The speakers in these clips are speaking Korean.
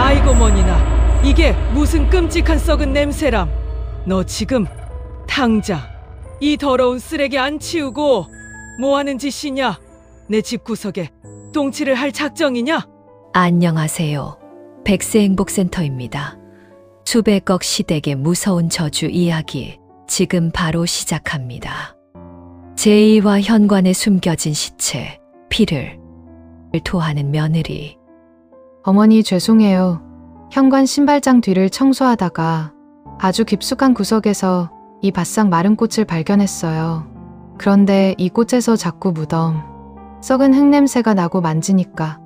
아이고 머니나, 이게 무슨 끔찍한 썩은 냄새람. 너 지금 당장 이 더러운 쓰레기 안 치우고 뭐 하는 짓이냐? 내 집구석에 똥칠을 할 작정이냐? 안녕하세요. 백세행복센터입니다. 수백억 시댁의 무서운 저주 이야기 지금 바로 시작합니다. 제2와 현관에 숨겨진 시체, 피를 토하는 며느리. 어머니 죄송해요. 현관 신발장 뒤를 청소하다가 아주 깊숙한 구석에서 이 바싹 마른 꽃을 발견했어요. 그런데 이 꽃에서 자꾸 무덤, 썩은 흙냄새가 나고 만지니까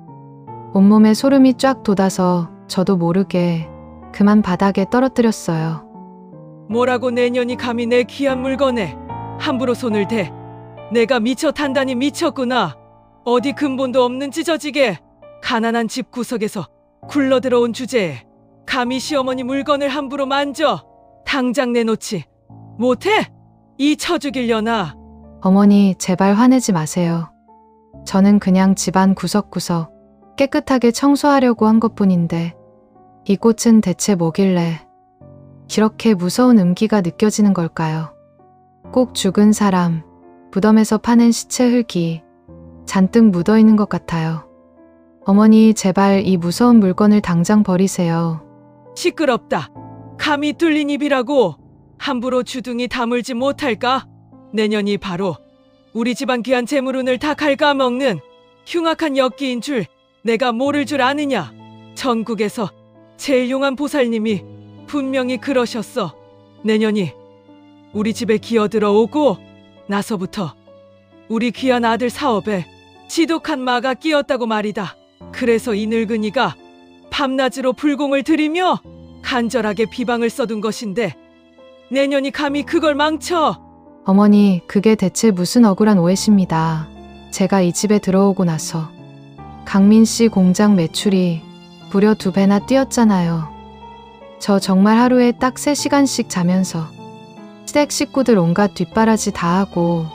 온몸에 소름이 쫙 돋아서 저도 모르게 그만 바닥에 떨어뜨렸어요. 뭐라고 내년이 감히 내 귀한 물건에 함부로 손을 대. 내가 미쳐 단단히 미쳤구나. 어디 근본도 없는 찢어지게 가난한 집 구석에서 굴러들어온 주제에 감히 시어머니 물건을 함부로 만져. 당장 내놓지 못해? 이 쳐죽이려나. 어머니 제발 화내지 마세요. 저는 그냥 집안 구석구석 깨끗하게 청소하려고 한 것뿐인데 이 꽃은 대체 뭐길래 이렇게 무서운 음기가 느껴지는 걸까요? 꼭 죽은 사람, 무덤에서 파는 시체 흙이 잔뜩 묻어있는 것 같아요. 어머니 제발 이 무서운 물건을 당장 버리세요. 시끄럽다. 감히 뚫린 입이라고 함부로 주둥이 다물지 못할까? 내년이 바로 우리 집안 귀한 재물운을 다 갉아먹는 흉악한 역기인 줄 내가 모를 줄 아느냐? 전국에서 제일 용한 보살님이 분명히 그러셨어. 내년이 우리 집에 기어들어 오고 나서부터 우리 귀한 아들 사업에 지독한 마가 끼었다고 말이다. 그래서 이 늙은이가 밤낮으로 불공을 들이며 간절하게 비방을 써둔 것인데 내년이 감히 그걸 망쳐. 어머니 그게 대체 무슨 억울한 오해십니다. 제가 이 집에 들어오고 나서 강민 씨 공장 매출이 무려 2배나 뛰었잖아요. 저 정말 하루에 딱 3시간씩 자면서 시댁 식구들 온갖 뒷바라지 다 하고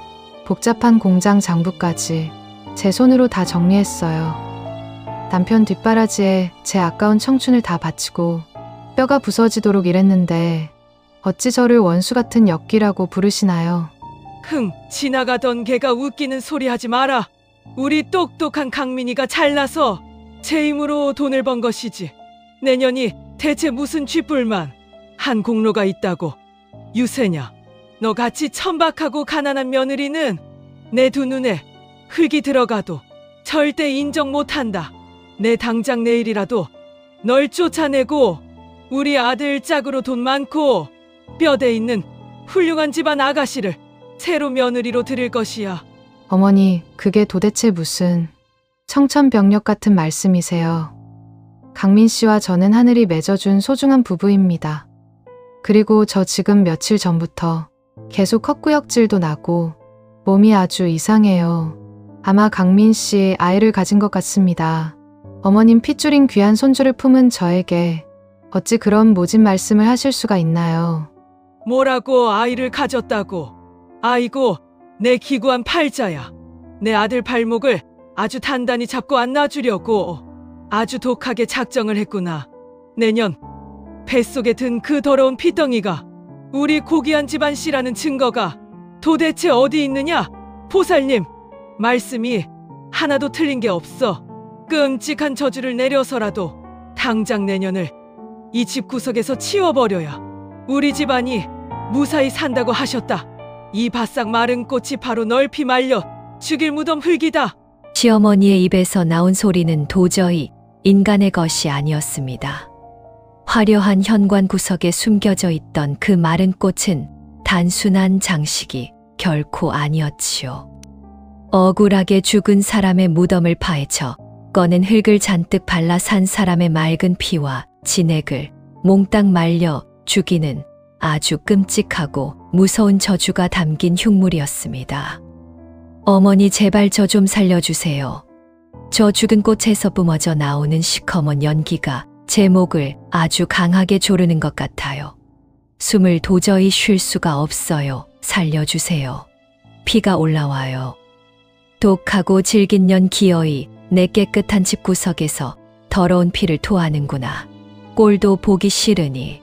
복잡한 공장 장부까지 제 손으로 다 정리했어요. 남편 뒷바라지에 제 아까운 청춘을 다 바치고 뼈가 부서지도록 일했는데 어찌 저를 원수 같은 역기라고 부르시나요? 지나가던 개가 웃기는 소리 하지 마라. 우리 똑똑한 강민이가 잘나서 제 힘으로 돈을 번 것이지. 내년이 대체 무슨 쥐뿔만 한 공로가 있다고 유세냐. 너같이 천박하고 가난한 며느리는 내 두 눈에 흙이 들어가도 절대 인정 못한다. 내 당장 내일이라도 널 쫓아내고 우리 아들 짝으로 돈 많고 뼈대 있는 훌륭한 집안 아가씨를 새로 며느리로 들일 것이야. 어머니 그게 도대체 무슨 청천벽력 같은 말씀이세요. 강민 씨와 저는 하늘이 맺어준 소중한 부부입니다. 그리고 저 지금 며칠 전부터 계속 헛구역질도 나고 몸이 아주 이상해요. 아마 강민 씨 아이를 가진 것 같습니다. 어머님 핏줄인 귀한 손주를 품은 저에게 어찌 그런 모진 말씀을 하실 수가 있나요? 뭐라고 아이를 가졌다고. 아이고 내 기구한 팔자야. 내 아들 발목을 아주 단단히 잡고 안 놔주려고 아주 독하게 작정을 했구나. 내년 뱃속에 든 그 더러운 피덩이가 우리 고귀한 집안 씨라는 증거가 도대체 어디 있느냐? 보살님 말씀이 하나도 틀린 게 없어. 끔찍한 저주를 내려서라도 당장 내년을 이 집 구석에서 치워버려야 우리 집안이 무사히 산다고 하셨다. 이 바싹 마른 꽃이 바로 널피 말려 죽일 무덤 흙이다. 시어머니의 입에서 나온 소리는 도저히 인간의 것이 아니었습니다. 화려한 현관 구석에 숨겨져 있던 그 마른 꽃은 단순한 장식이 결코 아니었지요. 억울하게 죽은 사람의 무덤을 파헤쳐 꺼낸 흙을 잔뜩 발라 산 사람의 맑은 피와 진액을 몽땅 말려 죽이는 아주 끔찍하고 무서운 저주가 담긴 흉물이었습니다. 어머니 제발 저 좀 살려주세요. 저 죽은 꽃에서 뿜어져 나오는 시커먼 연기가 제 목을 아주 강하게 조르는 것 같아요. 숨을 도저히 쉴 수가 없어요. 살려주세요. 피가 올라와요. 독하고 질긴 년 기어이 내 깨끗한 집구석에서 더러운 피를 토하는구나. 꼴도 보기 싫으니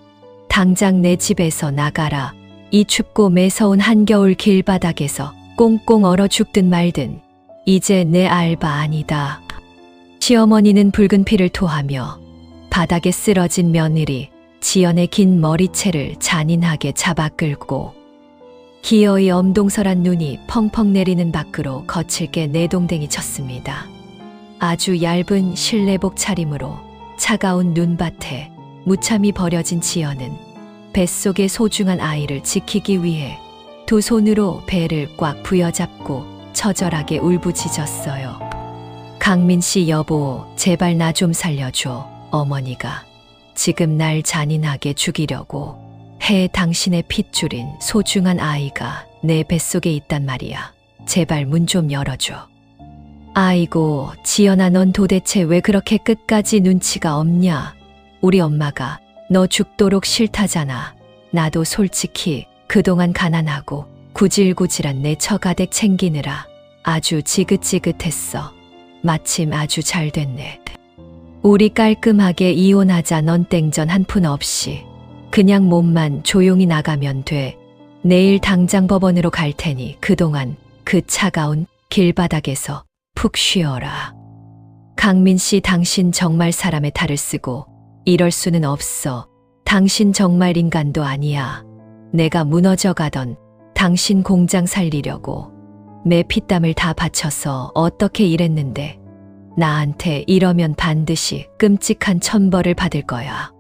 당장 내 집에서 나가라. 이 춥고 매서운 한겨울 길바닥에서 꽁꽁 얼어 죽든 말든 이제 내 알바 아니다. 시어머니는 붉은 피를 토하며 바닥에 쓰러진 며느리 지연의 긴 머리채를 잔인하게 잡아 끌고 기어이 엄동설한 눈이 펑펑 내리는 밖으로 거칠게 내동댕이 쳤습니다. 아주 얇은 실내복 차림으로 차가운 눈밭에 무참히 버려진 지연은 뱃속의 소중한 아이를 지키기 위해 두 손으로 배를 꽉 부여잡고 처절하게 울부짖었어요. 강민 씨 여보, 제발 나 좀 살려줘. 어머니가 지금 날 잔인하게 죽이려고 해. 당신의 핏줄인 소중한 아이가 내 뱃속에 있단 말이야. 제발 문 좀 열어줘. 아이고, 지연아, 넌 도대체 왜 그렇게 끝까지 눈치가 없냐? 우리 엄마가 너 죽도록 싫다잖아. 나도 솔직히 그동안 가난하고 구질구질한 내 처가댁 챙기느라 아주 지긋지긋했어. 마침 아주 잘 됐네. 우리 깔끔하게 이혼하자. 넌 땡전 한 푼 없이 그냥 몸만 조용히 나가면 돼. 내일 당장 법원으로 갈 테니 그동안 그 차가운 길바닥에서 푹 쉬어라. 강민 씨, 당신 정말 사람의 탈을 쓰고 이럴 수는 없어. 당신 정말 인간도 아니야. 내가 무너져가던 당신 공장 살리려고 내 피땀을 다 바쳐서 어떻게 일했는데 나한테 이러면 반드시 끔찍한 천벌을 받을 거야.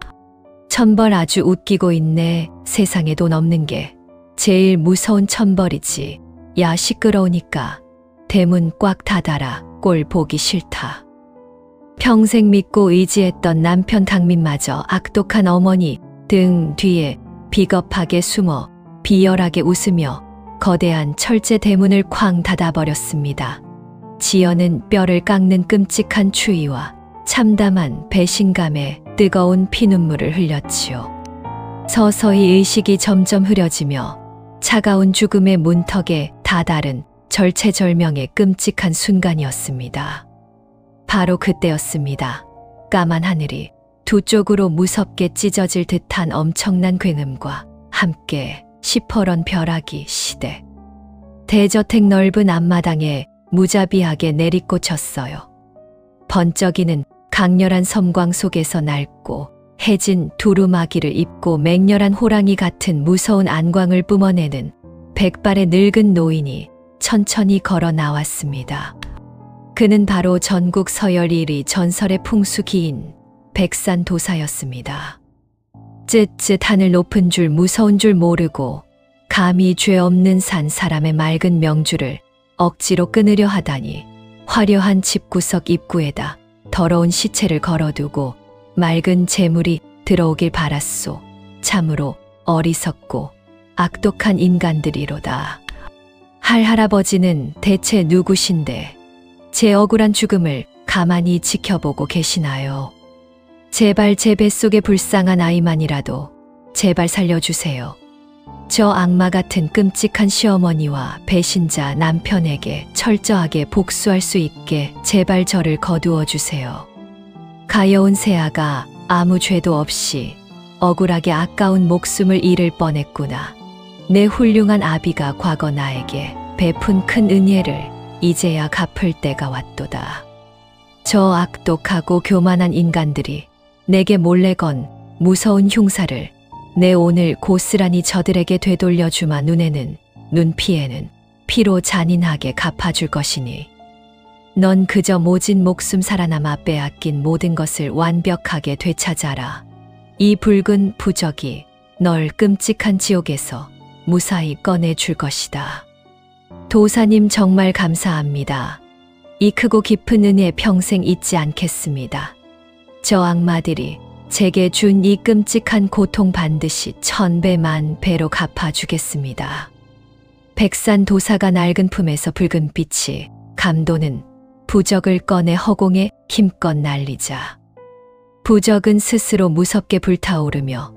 천벌? 아주 웃기고 있네. 세상에 돈 없는 게 제일 무서운 천벌이지. 야, 시끄러우니까 대문 꽉 닫아라. 꼴 보기 싫다. 평생 믿고 의지했던 남편 강민마저 악독한 어머니 등 뒤에 비겁하게 숨어 비열하게 웃으며 거대한 철제 대문을 쾅 닫아버렸습니다. 지연은 뼈를 깎는 끔찍한 추위와 참담한 배신감에 뜨거운 피눈물을 흘렸지요. 서서히 의식이 점점 흐려지며 차가운 죽음의 문턱에 다다른 절체절명의 끔찍한 순간이었습니다. 바로 그때였습니다. 까만 하늘이 두 쪽으로 무섭게 찢어질 듯한 엄청난 굉음과 함께 시퍼런 벼락이 시대 대저택 넓은 앞마당에 무자비하게 내리꽂혔어요. 번쩍이는 강렬한 섬광 속에서 낡고 해진 두루마기를 입고 맹렬한 호랑이 같은 무서운 안광을 뿜어내는 백발의 늙은 노인이 천천히 걸어 나왔습니다. 그는 바로 전국 서열 1위 전설의 풍수기인 백산도사였습니다. 쯧쯧 하늘 높은 줄 무서운 줄 모르고 감히 죄 없는 산 사람의 맑은 명주를 억지로 끊으려 하다니 화려한 집구석 입구에다 더러운 시체를 걸어두고 맑은 재물이 들어오길 바랐소. 참으로 어리석고 악독한 인간들이로다. 할아버지는 대체 누구신데 제 억울한 죽음을 가만히 지켜보고 계시나요? 제발 제 뱃속의 불쌍한 아이만이라도 제발 살려주세요. 저 악마 같은 끔찍한 시어머니와 배신자 남편에게 철저하게 복수할 수 있게 제발 저를 거두어 주세요. 가여운 새아가 아무 죄도 없이 억울하게 아까운 목숨을 잃을 뻔했구나. 내 훌륭한 아비가 과거 나에게 베푼 큰 은혜를 이제야 갚을 때가 왔도다. 저 악독하고 교만한 인간들이 내게 몰래 건 무서운 흉사를 내 오늘 고스란히 저들에게 되돌려주마. 눈에는 눈피에는 피로 잔인하게 갚아줄 것이니 넌 그저 모진 목숨 살아남아 빼앗긴 모든 것을 완벽하게 되찾아라. 이 붉은 부적이 널 끔찍한 지옥에서 무사히 꺼내줄 것이다. 도사님, 정말 감사합니다. 이 크고 깊은 은혜 평생 잊지 않겠습니다. 저 악마들이 제게 준 이 끔찍한 고통 반드시 1000배 만배로 갚아주겠습니다. 백산도사가 낡은 품에서 붉은 빛이 감도는 부적을 꺼내 허공에 힘껏 날리자 부적은 스스로 무섭게 불타오르며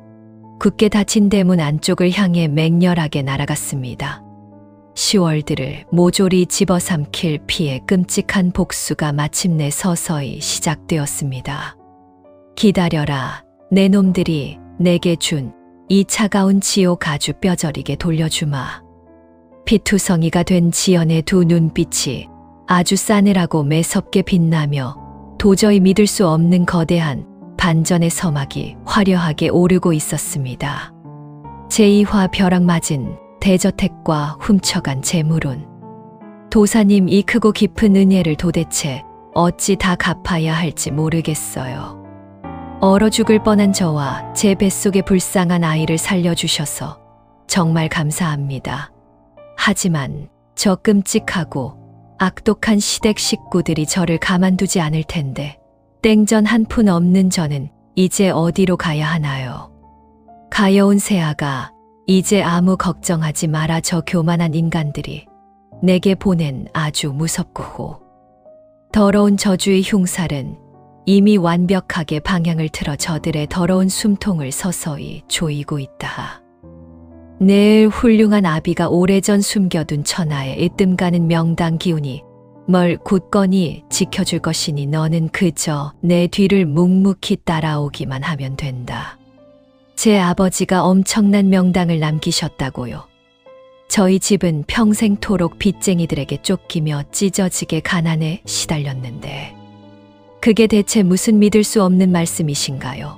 굳게 닫힌 대문 안쪽을 향해 맹렬하게 날아갔습니다. 시월들을 모조리 집어삼킬 피의 끔찍한 복수가 마침내 서서히 시작되었습니다. 기다려라. 내 놈들이 내게 준 이 차가운 지옥 아주 뼈저리게 돌려주마. 피투성이가 된 지연의 두 눈빛이 아주 싸늘하고 매섭게 빛나며 도저히 믿을 수 없는 거대한 반전의 서막이 화려하게 오르고 있었습니다. 제2화 벼락 맞은 대저택과 훔쳐간 재물운. 도사님, 이 크고 깊은 은혜를 도대체 어찌 다 갚아야 할지 모르겠어요. 얼어 죽을 뻔한 저와 제 뱃속의 불쌍한 아이를 살려주셔서 정말 감사합니다. 하지만 저 끔찍하고 악독한 시댁 식구들이 저를 가만두지 않을 텐데 땡전 한 푼 없는 저는 이제 어디로 가야 하나요? 가여운 새아가, 이제 아무 걱정하지 마라. 저 교만한 인간들이 내게 보낸 아주 무섭고 더러운 저주의 흉살은 이미 완벽하게 방향을 틀어 저들의 더러운 숨통을 서서히 조이고 있다. 내 훌륭한 아비가 오래전 숨겨둔 천하의 으뜸가는 명당 기운이 뭘 굳건히 지켜줄 것이니 너는 그저 내 뒤를 묵묵히 따라오기만 하면 된다. 제 아버지가 엄청난 명당을 남기셨다고요. 저희 집은 평생토록 빚쟁이들에게 쫓기며 찢어지게 가난에 시달렸는데 그게 대체 무슨 믿을 수 없는 말씀이신가요?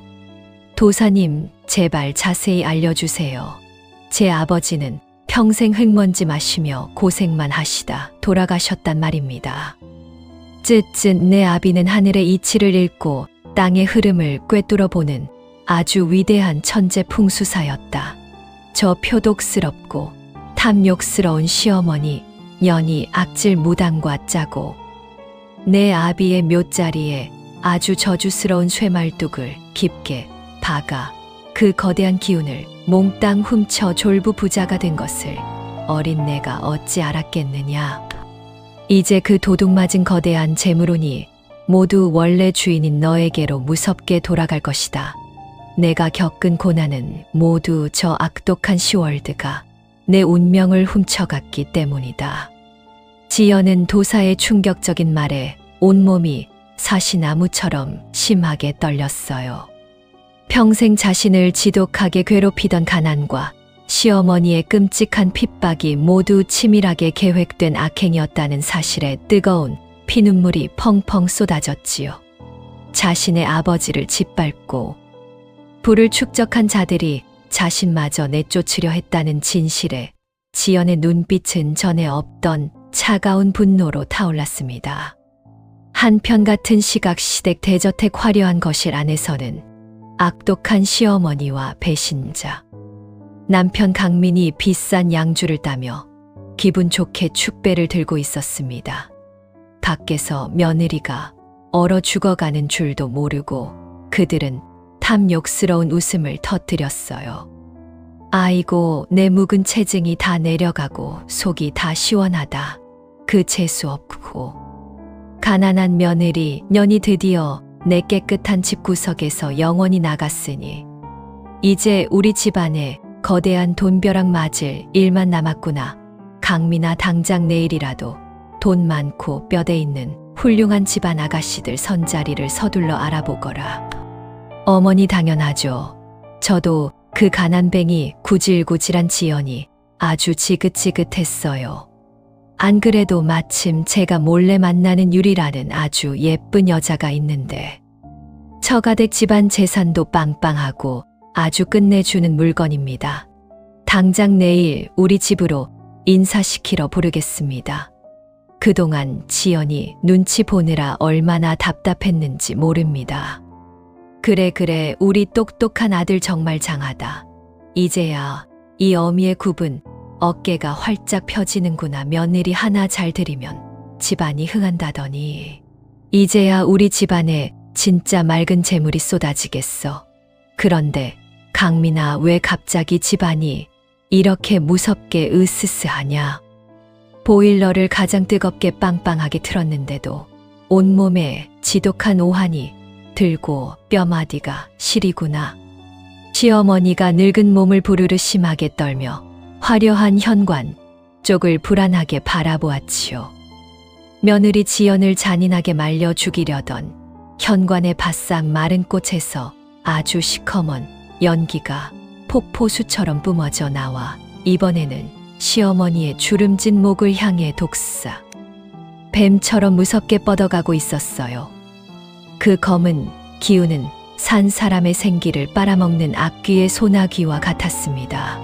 도사님, 제발 자세히 알려주세요. 제 아버지는 평생 흙먼지 마시며 고생만 하시다 돌아가셨단 말입니다. 쯧쯧, 내 아비는 하늘의 이치를 읽고 땅의 흐름을 꿰뚫어보는 아주 위대한 천재 풍수사였다. 저 표독스럽고 탐욕스러운 시어머니, 년이 악질 무당과 짜고 내 아비의 묘자리에 아주 저주스러운 쇠말뚝을 깊게 박아 그 거대한 기운을 몽땅 훔쳐 졸부 부자가 된 것을 어린 내가 어찌 알았겠느냐. 이제 그 도둑맞은 거대한 재물운이 모두 원래 주인인 너에게로 무섭게 돌아갈 것이다. 내가 겪은 고난은 모두 저 악독한 시월드가 내 운명을 훔쳐갔기 때문이다. 지연은 도사의 충격적인 말에 온몸이 사시나무처럼 심하게 떨렸어요. 평생 자신을 지독하게 괴롭히던 가난과 시어머니의 끔찍한 핍박이 모두 치밀하게 계획된 악행이었다는 사실에 뜨거운 피눈물이 펑펑 쏟아졌지요. 자신의 아버지를 짓밟고 부를 축적한 자들이 자신마저 내쫓으려 했다는 진실에 지연의 눈빛은 전에 없던 차가운 분노로 타올랐습니다. 한편 같은 시각 시댁 대저택 화려한 거실 안에서는 악독한 시어머니와 배신자, 남편 강민이 비싼 양주를 따며 기분 좋게 축배를 들고 있었습니다. 밖에서 며느리가 얼어 죽어가는 줄도 모르고 그들은 탐욕스러운 웃음을 터뜨렸어요. 아이고, 내 묵은 체증이 다 내려가고 속이 다 시원하다. 그 재수 없고 가난한 며느리 년이 드디어 내 깨끗한 집구석에서 영원히 나갔으니 이제 우리 집안에 거대한 돈벼락 맞을 일만 남았구나. 강민아, 당장 내일이라도 돈 많고 뼈대 있는 훌륭한 집안 아가씨들 선자리를 서둘러 알아보거라. 어머니, 당연하죠. 저도 그 가난뱅이 구질구질한 지연이 아주 지긋지긋했어요. 안 그래도 마침 제가 몰래 만나는 유리라는 아주 예쁜 여자가 있는데 처가댁 집안 재산도 빵빵하고 아주 끝내주는 물건입니다. 당장 내일 우리 집으로 인사시키러 부르겠습니다. 그동안 지연이 눈치 보느라 얼마나 답답했는지 모릅니다. 그래, 우리 똑똑한 아들 정말 장하다. 이제야 이 어미의 굽은 어깨가 활짝 펴지는구나. 며느리 하나 잘 들이면 집안이 흥한다더니 이제야 우리 집안에 진짜 맑은 재물이 쏟아지겠어. 그런데 강민아, 왜 갑자기 집안이 이렇게 무섭게 으스스하냐? 보일러를 가장 뜨겁게 빵빵하게 틀었는데도 온몸에 지독한 오한이 들고 뼈마디가 시리구나. 시어머니가 늙은 몸을 부르르 심하게 떨며 화려한 현관 쪽을 불안하게 바라보았지요. 며느리 지연을 잔인하게 말려 죽이려던 현관의 바싹 마른 꽃에서 아주 시커먼 연기가 폭포수처럼 뿜어져 나와 이번에는 시어머니의 주름진 목을 향해 독사. 뱀처럼 무섭게 뻗어가고 있었어요. 그 검은 기운은 산 사람의 생기를 빨아먹는 악귀의 소나기와 같았습니다.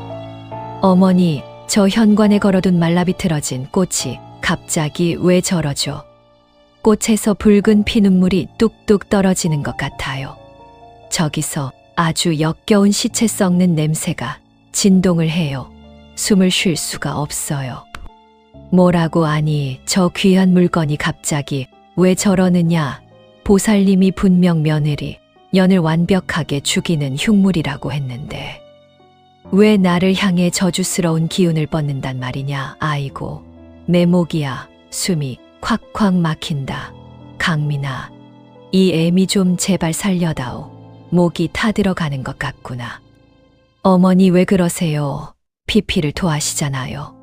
어머니, 저 현관에 걸어둔 말라비틀어진 꽃이 갑자기 왜 저러죠? 꽃에서 붉은 피눈물이 뚝뚝 떨어지는 것 같아요. 저기서 아주 역겨운 시체 썩는 냄새가 진동을 해요. 숨을 쉴 수가 없어요. 뭐라고 하니 저 귀한 물건이 갑자기 왜 저러느냐? 보살님이 분명 며느리, 년을 완벽하게 죽이는 흉물이라고 했는데 왜 나를 향해 저주스러운 기운을 뻗는단 말이냐? 아이고, 내 목이야. 숨이 콱콱 막힌다. 강민아, 이 애미 좀 제발 살려다오. 목이 타들어가는 것 같구나. 어머니 왜 그러세요? 피피를 토하시잖아요.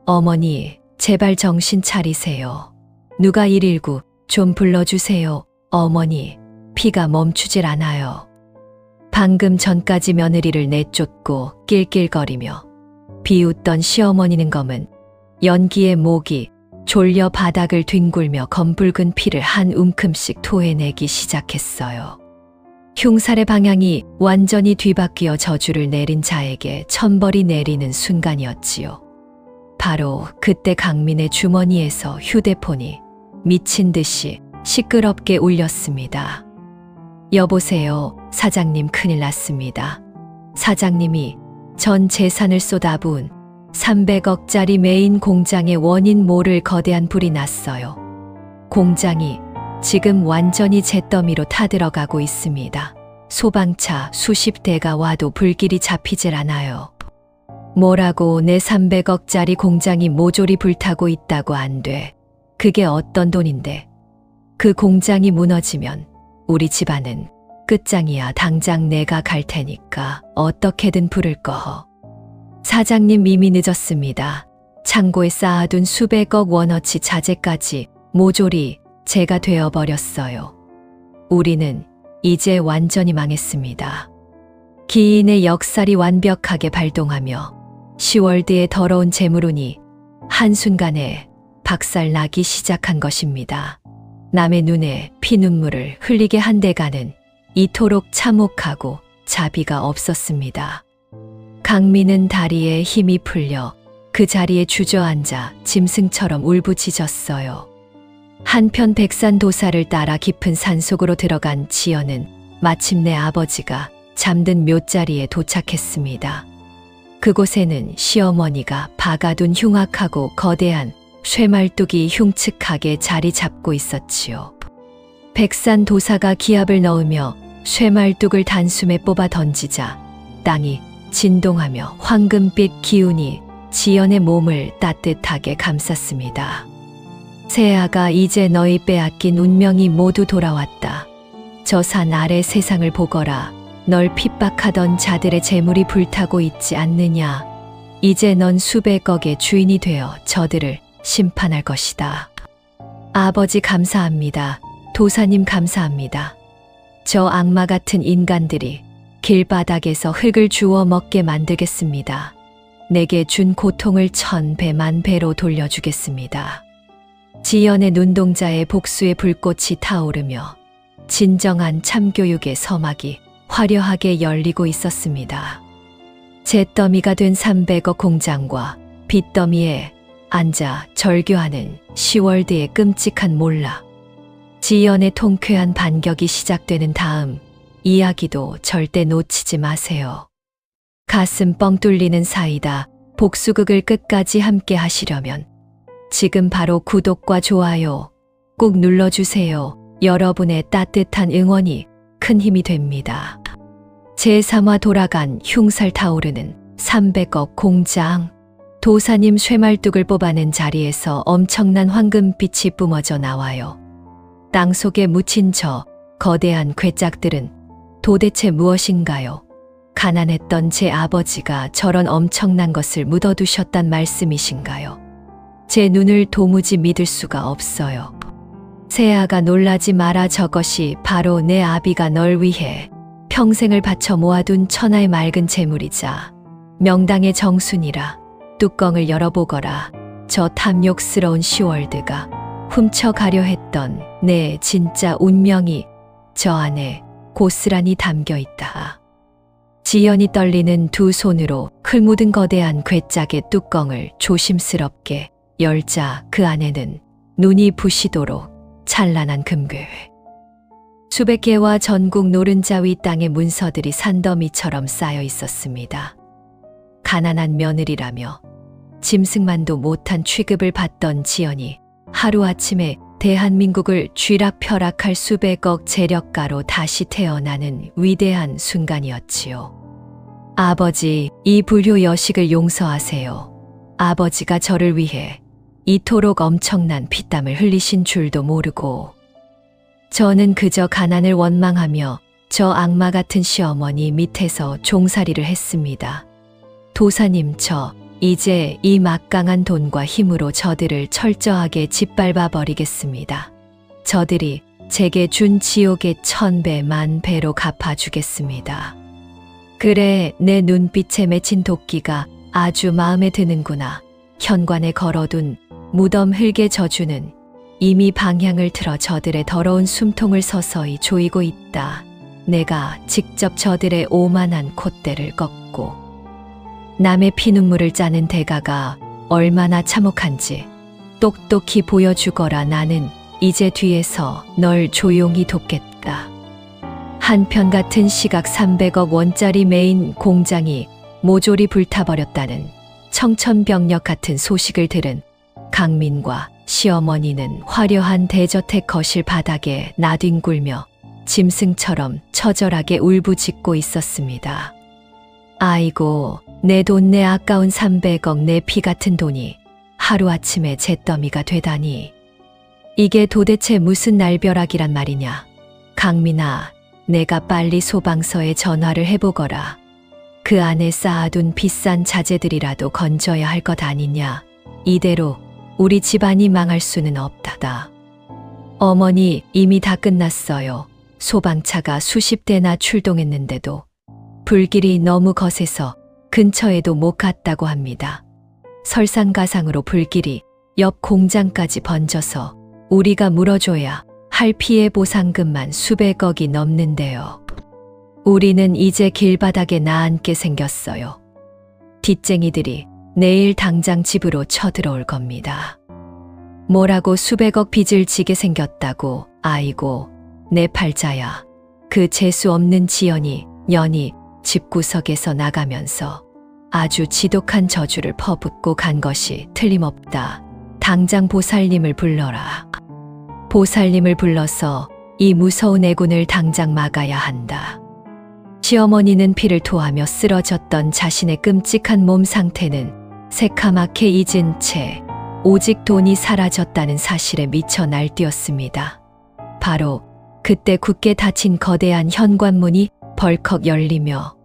어머니, 제발 정신 차리세요. 누가 119 좀 불러주세요. 어머니, 피가 멈추질 않아요. 방금 전까지 며느리를 내쫓고 낄낄거리며 비웃던 시어머니는 검은 연기의 목이 졸려 바닥을 뒹굴며 검붉은 피를 한 움큼씩 토해내기 시작했어요. 흉살의 방향이 완전히 뒤바뀌어 저주를 내린 자에게 천벌이 내리는 순간이었지요. 바로 그때 강민의 주머니에서 휴대폰이 미친 듯이 시끄럽게 울렸습니다. 여보세요, 사장님, 큰일 났습니다. 사장님이 전 재산을 쏟아부은 300억짜리 메인 공장의 원인 모를 거대한 불이 났어요. 공장이 지금 완전히 잿더미로 타들어가고 있습니다. 소방차 수십 대가 와도 불길이 잡히질 않아요. 뭐라고? 내 300억짜리 공장이 모조리 불타고 있다고? 안 돼. 그게 어떤 돈인데. 그 공장이 무너지면 우리 집안은 끝장이야. 당장 내가 갈 테니까 어떻게든 불을 꺼. 사장님, 이미 늦었습니다. 창고에 쌓아둔 수백억 원어치 자재까지 모조리 제가 되어버렸어요. 우리는 이제 완전히 망했습니다. 기인의 역살이 완벽하게 발동하며 시월드의 더러운 재물운이 한순간에 박살나기 시작한 것입니다. 남의 눈에 피눈물을 흘리게 한 대가는 이토록 참혹하고 자비가 없었습니다. 강민은 다리에 힘이 풀려 그 자리에 주저앉아 짐승처럼 울부짖었어요. 한편 백산도사를 따라 깊은 산속으로 들어간 지연은 마침내 아버지가 잠든 묘자리에 도착했습니다. 그곳에는 시어머니가 박아둔 흉악하고 거대한 쇠말뚝이 흉측하게 자리 잡고 있었지요. 백산도사가 기압을 넣으며 쇠말뚝을 단숨에 뽑아 던지자 땅이 진동하며 황금빛 기운이 지연의 몸을 따뜻하게 감쌌습니다. 새아가, 이제 너희 빼앗긴 운명이 모두 돌아왔다. 저 산 아래 세상을 보거라. 널 핍박하던 자들의 재물이 불타고 있지 않느냐. 이제 넌 수백억의 주인이 되어 저들을 심판할 것이다. 아버지 감사합니다. 도사님 감사합니다. 저 악마 같은 인간들이 길바닥에서 흙을 주워 먹게 만들겠습니다. 내게 준 고통을 1000배 만배로 돌려주겠습니다. 지연의 눈동자에 복수의 불꽃이 타오르며 진정한 참교육의 서막이 화려하게 열리고 있었습니다. 잿더미가 된 300억 공장과 빚더미에 앉아 절규하는 시월드의 끔찍한 몰라. 지연의 통쾌한 반격이 시작되는 다음 이야기도 절대 놓치지 마세요. 가슴 뻥 뚫리는 사이다. 복수극을 끝까지 함께 하시려면 지금 바로 구독과 좋아요 꼭 눌러주세요. 여러분의 따뜻한 응원이 큰 힘이 됩니다. 제3화 돌아간 흉살 타오르는 300억 공장. 도사님 쇠말뚝을 뽑아낸 자리에서 엄청난 황금빛이 뿜어져 나와요. 땅속에 묻힌 저 거대한 괴짝들은 도대체 무엇인가요? 가난했던 제 아버지가 저런 엄청난 것을 묻어두셨단 말씀이신가요? 제 눈을 도무지 믿을 수가 없어요. 새아가, 놀라지 마라. 저것이 바로 내 아비가 널 위해 평생을 바쳐 모아둔 천하의 맑은 재물이자 명당의 정순이라. 뚜껑을 열어보거라. 저 탐욕스러운 시월드가 훔쳐가려 했던 내 진짜 운명이 저 안에 고스란히 담겨 있다. 지연이 떨리는 두 손으로 흙 묻은 거대한 괴짝의 뚜껑을 조심스럽게 열자 그 안에는 눈이 부시도록 찬란한 금괴. 수백 개와 전국 노른자 위 땅의 문서들이 산더미처럼 쌓여 있었습니다. 가난한 며느리라며 짐승만도 못한 취급을 받던 지연이 하루아침에 대한민국을 쥐락펴락할 수백억 재력가로 다시 태어나는 위대한 순간이었지요. 아버지, 이 불효 여식을 용서하세요. 아버지가 저를 위해 이토록 엄청난 피땀을 흘리신 줄도 모르고. 저는 그저 가난을 원망하며 저 악마 같은 시어머니 밑에서 종살이를 했습니다. 도사님, 저 이제 이 막강한 돈과 힘으로 저들을 철저하게 짓밟아 버리겠습니다. 저들이 제게 준 지옥의 1000배, 10,000배로 갚아주겠습니다. 그래, 내 눈빛에 맺힌 도끼가 아주 마음에 드는구나. 현관에 걸어둔 무덤 흙의 저주는 이미 방향을 틀어 저들의 더러운 숨통을 서서히 조이고 있다. 내가 직접 저들의 오만한 콧대를 꺾고 남의 피눈물을 짜는 대가가 얼마나 참혹한지 똑똑히 보여주거라. 나는 이제 뒤에서 널 조용히 돕겠다. 한편 같은 시각 300억 원짜리 메인 공장이 모조리 불타버렸다는 청천벽력 같은 소식을 들은 강민과 시어머니는 화려한 대저택 거실 바닥에 나뒹굴며 짐승처럼 처절하게 울부짖고 있었습니다. 아이고, 내 돈, 내 아까운 300억, 내 피 같은 돈이 하루아침에 잿더미가 되다니. 이게 도대체 무슨 날벼락이란 말이냐. 강민아, 내가 빨리 소방서에 전화를 해보거라. 그 안에 쌓아둔 비싼 자재들이라도 건져야 할 것 아니냐. 이대로 우리 집안이 망할 수는 없다. 어머니, 이미 다 끝났어요. 소방차가 수십 대나 출동했는데도 불길이 너무 거세서 근처에도 못 갔다고 합니다. 설상가상으로 불길이 옆 공장까지 번져서 우리가 물어줘야 할 피해 보상금만 수백억이 넘는데요. 우리는 이제 길바닥에 나앉게 생겼어요. 빚쟁이들이 내일 당장 집으로 쳐들어올 겁니다. 뭐라고 수백억 빚을 지게 생겼다고. 아이고, 내 팔자야. 그 재수 없는 지연이 년이 집구석에서 나가면서 아주 지독한 저주를 퍼붓고 간 것이 틀림없다. 당장 보살님을 불러라. 보살님을 불러서 이 무서운 애군을 당장 막아야 한다. 시어머니는 피를 토하며 쓰러졌던 자신의 끔찍한 몸 상태는 새카맣게 잊은 채 오직 돈이 사라졌다는 사실에 미쳐 날뛰었습니다. 바로 그때 굳게 닫힌 거대한 현관문이 벌컥 열리며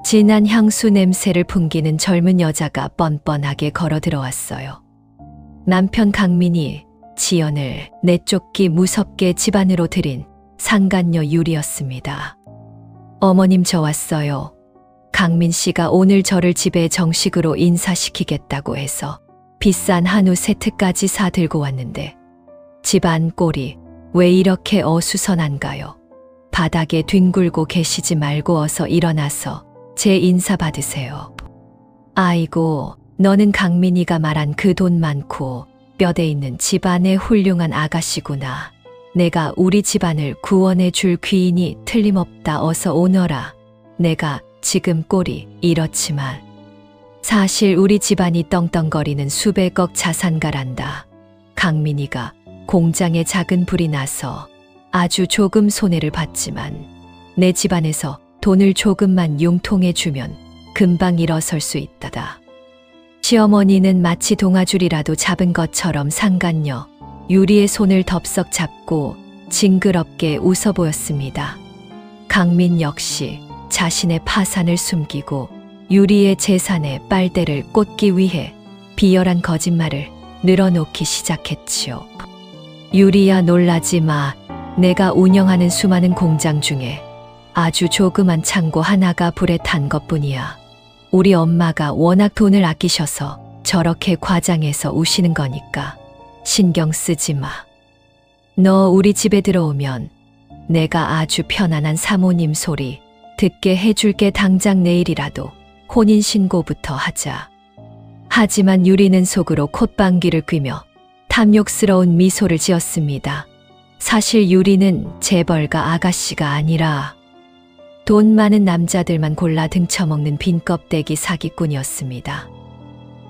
진한 향수 냄새를 풍기는 젊은 여자가 뻔뻔하게 걸어 들어왔어요. 남편 강민이 지연을 내쫓기 무섭게 집 안으로 들인 상간녀 유리였습니다. 어머님, 저 왔어요. 강민 씨가 오늘 저를 집에 정식으로 인사시키겠다고 해서 비싼 한우 세트까지 사 들고 왔는데 집안 꼴이 왜 이렇게 어수선한가요? 바닥에 뒹굴고 계시지 말고 어서 일어나서 제 인사 받으세요. 아이고, 너는 강민이가 말한 그 돈 많고 뼈대 있는 집안의 훌륭한 아가씨구나. 내가 우리 집안을 구원해 줄 귀인이 틀림없다. 어서 오너라. 내가 지금 꼴이 이렇지만 사실 우리 집안이 떵떵거리는 수백억 자산가란다. 강민이가 공장에 작은 불이 나서 아주 조금 손해를 봤지만 내 집안에서 돈을 조금만 융통해 주면 금방 일어설 수 있다다. 시어머니는 마치 동아줄이라도 잡은 것처럼 상간녀 유리의 손을 덥석 잡고 징그럽게 웃어 보였습니다. 강민 역시 자신의 파산을 숨기고 유리의 재산에 빨대를 꽂기 위해 비열한 거짓말을 늘어놓기 시작했지요. 유리야, 놀라지 마. 내가 운영하는 수많은 공장 중에 아주 조그만 창고 하나가 불에 탄 것뿐이야. 우리 엄마가 워낙 돈을 아끼셔서 저렇게 과장해서 우시는 거니까 신경 쓰지 마. 너 우리 집에 들어오면 내가 아주 편안한 사모님 소리 듣게 해줄게. 당장 내일이라도 혼인신고부터 하자. 하지만 유리는 속으로 콧방귀를 뀌며 탐욕스러운 미소를 지었습니다. 사실 유리는 재벌가 아가씨가 아니라 돈 많은 남자들만 골라 등쳐먹는 빈껍데기 사기꾼이었습니다.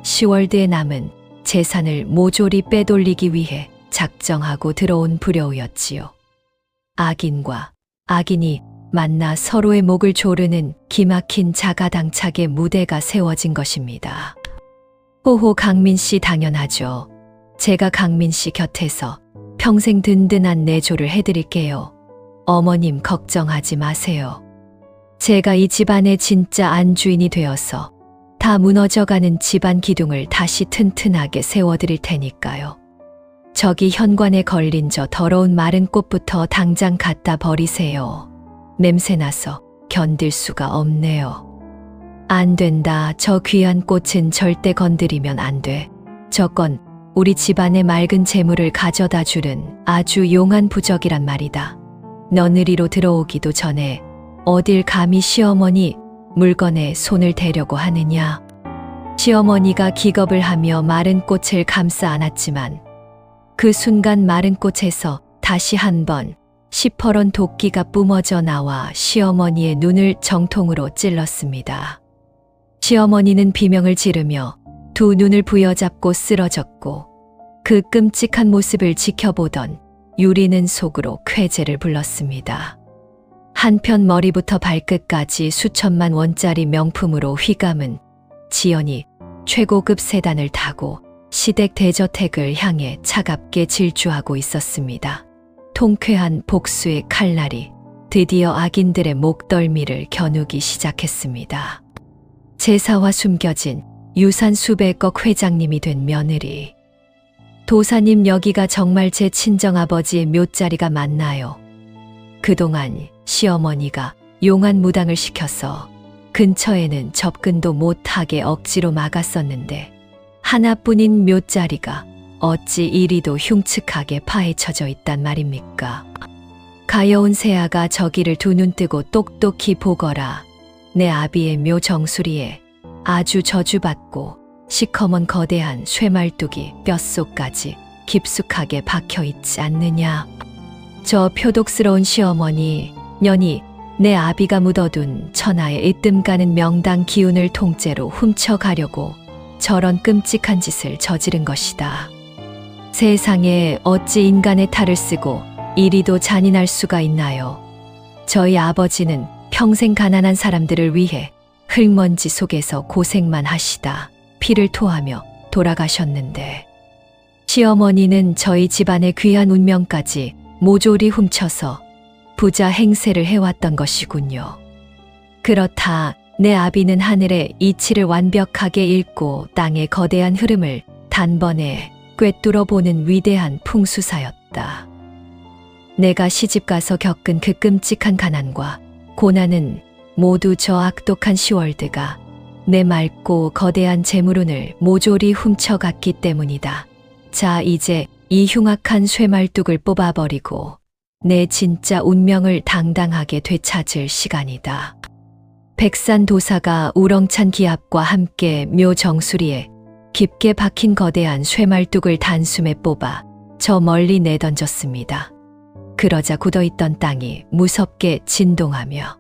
10월드에 남은 재산을 모조리 빼돌리기 위해 작정하고 들어온 불효였지요. 악인과 악인이 만나 서로의 목을 조르는 기막힌 자가당착의 무대가 세워진 것입니다. 호호, 강민 씨 당연하죠. 제가 강민 씨 곁에서 평생 든든한 내조를 해드릴게요. 어머님 걱정하지 마세요. 제가 이 집안의 진짜 안주인이 되어서 다 무너져가는 집안 기둥을 다시 튼튼하게 세워드릴 테니까요. 저기 현관에 걸린 저 더러운 마른 꽃부터 당장 갖다 버리세요. 냄새나서 견딜 수가 없네요. 안 된다. 저 귀한 꽃은 절대 건드리면 안 돼. 저건 우리 집안의 맑은 재물을 가져다 주는 아주 용한 부적이란 말이다. 너느리로 들어오기도 전에 어딜 감히 시어머니 물건에 손을 대려고 하느냐. 시어머니가 기겁을 하며 마른 꽃을 감싸 안았지만 그 순간 마른 꽃에서 다시 한번 시퍼런 도끼가 뿜어져 나와 시어머니의 눈을 정통으로 찔렀습니다. 시어머니는 비명을 지르며 두 눈을 부여잡고 쓰러졌고 그 끔찍한 모습을 지켜보던 유리는 속으로 쾌재를 불렀습니다. 한편 머리부터 발끝까지 수천만 원짜리 명품으로 휘감은 지연이 최고급 세단을 타고 시댁 대저택을 향해 차갑게 질주하고 있었습니다. 통쾌한 복수의 칼날이 드디어 악인들의 목덜미를 겨누기 시작했습니다. 제사와 숨겨진 유산 수백억 회장님이 된 며느리. 도사님, 여기가 정말 제 친정아버지의 묘자리가 맞나요? 그동안 시어머니가 용한 무당을 시켜서 근처에는 접근도 못하게 억지로 막았었는데 하나뿐인 묘자리가 어찌 이리도 흉측하게 파헤쳐져 있단 말입니까? 가여운 새아가 저기를 두 눈 뜨고 똑똑히 보거라. 내 아비의 묘 정수리에 아주 저주받고 시커먼 거대한 쇠말뚝이 뼛속까지 깊숙하게 박혀 있지 않느냐. 저 표독스러운 시어머니, 년이 내 아비가 묻어둔 천하의 이뜸 가는 명당 기운을 통째로 훔쳐가려고 저런 끔찍한 짓을 저지른 것이다. 세상에 어찌 인간의 탈을 쓰고 이리도 잔인할 수가 있나요? 저희 아버지는 평생 가난한 사람들을 위해 흙먼지 속에서 고생만 하시다 피를 토하며 돌아가셨는데 시어머니는 저희 집안의 귀한 운명까지 모조리 훔쳐서 부자 행세를 해왔던 것이군요. 그렇다 내 아비는 하늘의 이치를 완벽하게 읽고 땅의 거대한 흐름을 단번에 꿰뚫어 보는 위대한 풍수사였다. 내가 시집가서 겪은 그 끔찍한 가난과 고난은 모두 저 악독한 시월드가 내 맑고 거대한 재물운을 모조리 훔쳐갔기 때문이다. 자, 이제 이 흉악한 쇠말뚝을 뽑아버리고 내 진짜 운명을 당당하게 되찾을 시간이다. 백산 도사가 우렁찬 기합과 함께 묘 정수리에 깊게 박힌 거대한 쇠말뚝을 단숨에 뽑아 저 멀리 내던졌습니다. 그러자 굳어있던 땅이 무섭게 진동하며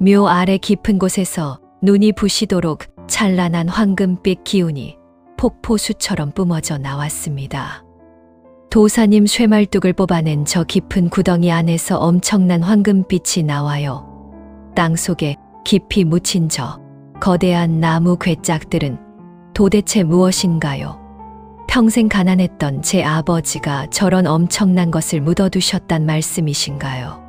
묘 아래 깊은 곳에서 눈이 부시도록 찬란한 황금빛 기운이 폭포수처럼 뿜어져 나왔습니다. 도사님, 쇠말뚝을 뽑아낸 저 깊은 구덩이 안에서 엄청난 황금빛이 나와요. 땅 속에 깊이 묻힌 저 거대한 나무 괴짝들은 도대체 무엇인가요? 평생 가난했던 제 아버지가 저런 엄청난 것을 묻어두셨단 말씀이신가요?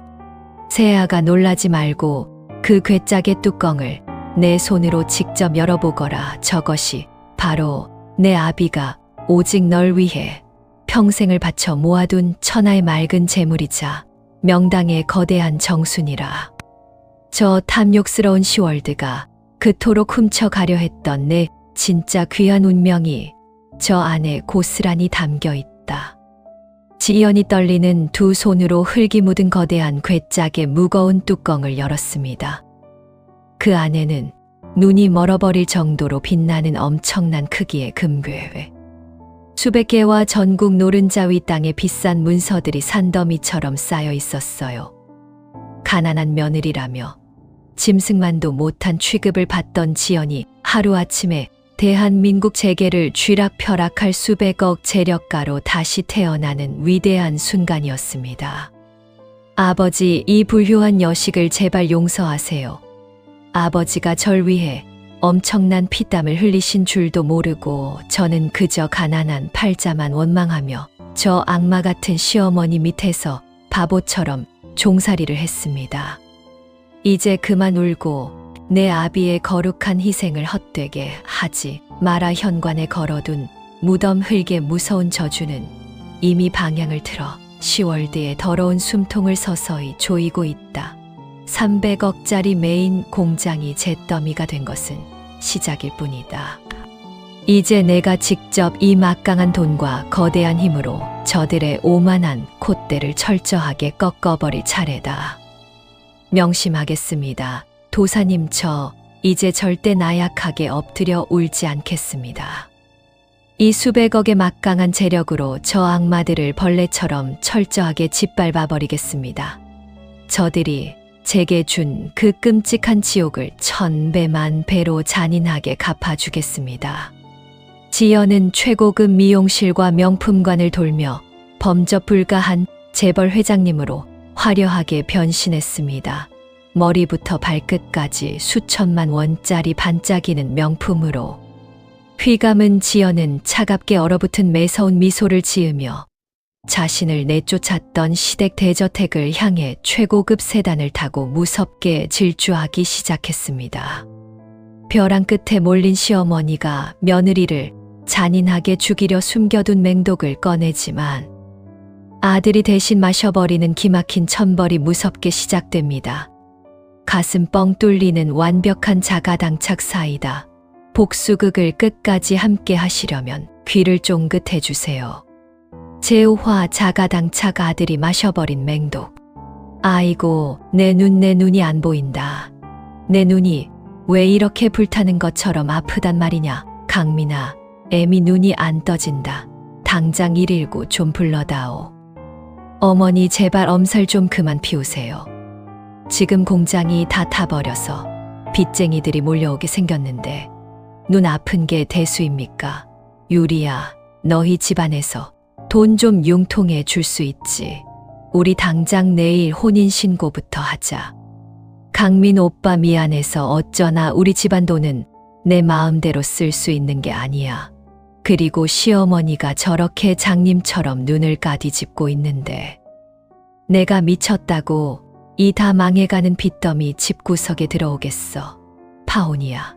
새아가 놀라지 말고 그 괴짝의 뚜껑을 내 손으로 직접 열어보거라. 저것이 바로 내 아비가 오직 널 위해 평생을 바쳐 모아둔 천하의 맑은 재물이자 명당의 거대한 정순이라. 저 탐욕스러운 시월드가 그토록 훔쳐가려 했던 내 진짜 귀한 운명이 저 안에 고스란히 담겨 있다. 지연이 떨리는 두 손으로 흙이 묻은 거대한 괴짝의 무거운 뚜껑을 열었습니다. 그 안에는 눈이 멀어버릴 정도로 빛나는 엄청난 크기의 금괴회. 수백 개와 전국 노른자 위 땅에 비싼 문서들이 산더미처럼 쌓여 있었어요. 가난한 며느리라며 짐승만도 못한 취급을 받던 지연이 하루아침에 대한민국 재계를 쥐락펴락할 수백억 재력가로 다시 태어나는 위대한 순간이었습니다. 아버지, 이 불효한 여식을 제발 용서하세요. 아버지가 절 위해 엄청난 피땀을 흘리신 줄도 모르고 저는 그저 가난한 팔자만 원망하며 저 악마 같은 시어머니 밑에서 바보처럼 종살이를 했습니다. 이제 그만 울고 내 아비의 거룩한 희생을 헛되게 하지 마라. 현관에 걸어둔 무덤 흙의 무서운 저주는 이미 방향을 틀어 시월드의 더러운 숨통을 서서히 조이고 있다. 300억짜리 메인 공장이 잿더미가 된 것은 시작일 뿐이다. 이제 내가 직접 이 막강한 돈과 거대한 힘으로 저들의 오만한 콧대를 철저하게 꺾어버릴 차례다. 명심하겠습니다. 도사님, 저 이제 절대 나약하게 엎드려 울지 않겠습니다. 이 수백억의 막강한 재력으로 저 악마들을 벌레처럼 철저하게 짓밟아 버리겠습니다. 저들이 제게 준 그 끔찍한 지옥을 1000배, 1000배로 잔인하게 갚아주겠습니다. 지연은 최고급 미용실과 명품관을 돌며 범접 불가한 재벌 회장님으로 화려하게 변신했습니다. 머리부터 발끝까지 수천만 원짜리 반짝이는 명품으로. 휘감은 지연은 차갑게 얼어붙은 매서운 미소를 지으며 자신을 내쫓았던 시댁 대저택을 향해 최고급 세단을 타고 무섭게 질주하기 시작했습니다. 벼랑 끝에 몰린 시어머니가 며느리를 잔인하게 죽이려 숨겨둔 맹독을 꺼내지만 아들이 대신 마셔버리는 기막힌 천벌이 무섭게 시작됩니다. 가슴 뻥 뚫리는 완벽한 자가당착 사이다. 복수극을 끝까지 함께 하시려면 귀를 쫑긋해 주세요. 제우화 자가당착 아들이 마셔버린 맹독. 아이고, 내 눈이 안 보인다. 내 눈이 왜 이렇게 불타는 것처럼 아프단 말이냐. 강민아, 애미 눈이 안 떠진다. 당장 119 좀 불러다오. 어머니, 제발 엄살 좀 그만 피우세요. 지금 공장이 다 타버려서 빚쟁이들이 몰려오게 생겼는데 눈 아픈 게 대수입니까? 유리야, 너희 집안에서 돈 좀 융통해 줄 수 있지. 우리 당장 내일 혼인신고부터 하자. 강민 오빠 미안해서 어쩌나 우리 집안 돈은 내 마음대로 쓸 수 있는 게 아니야. 그리고 시어머니가 저렇게 장님처럼 눈을 까뒤집고 있는데 내가 미쳤다고 이 다 망해가는 빚더미 집구석에 들어오겠어. 파혼이야.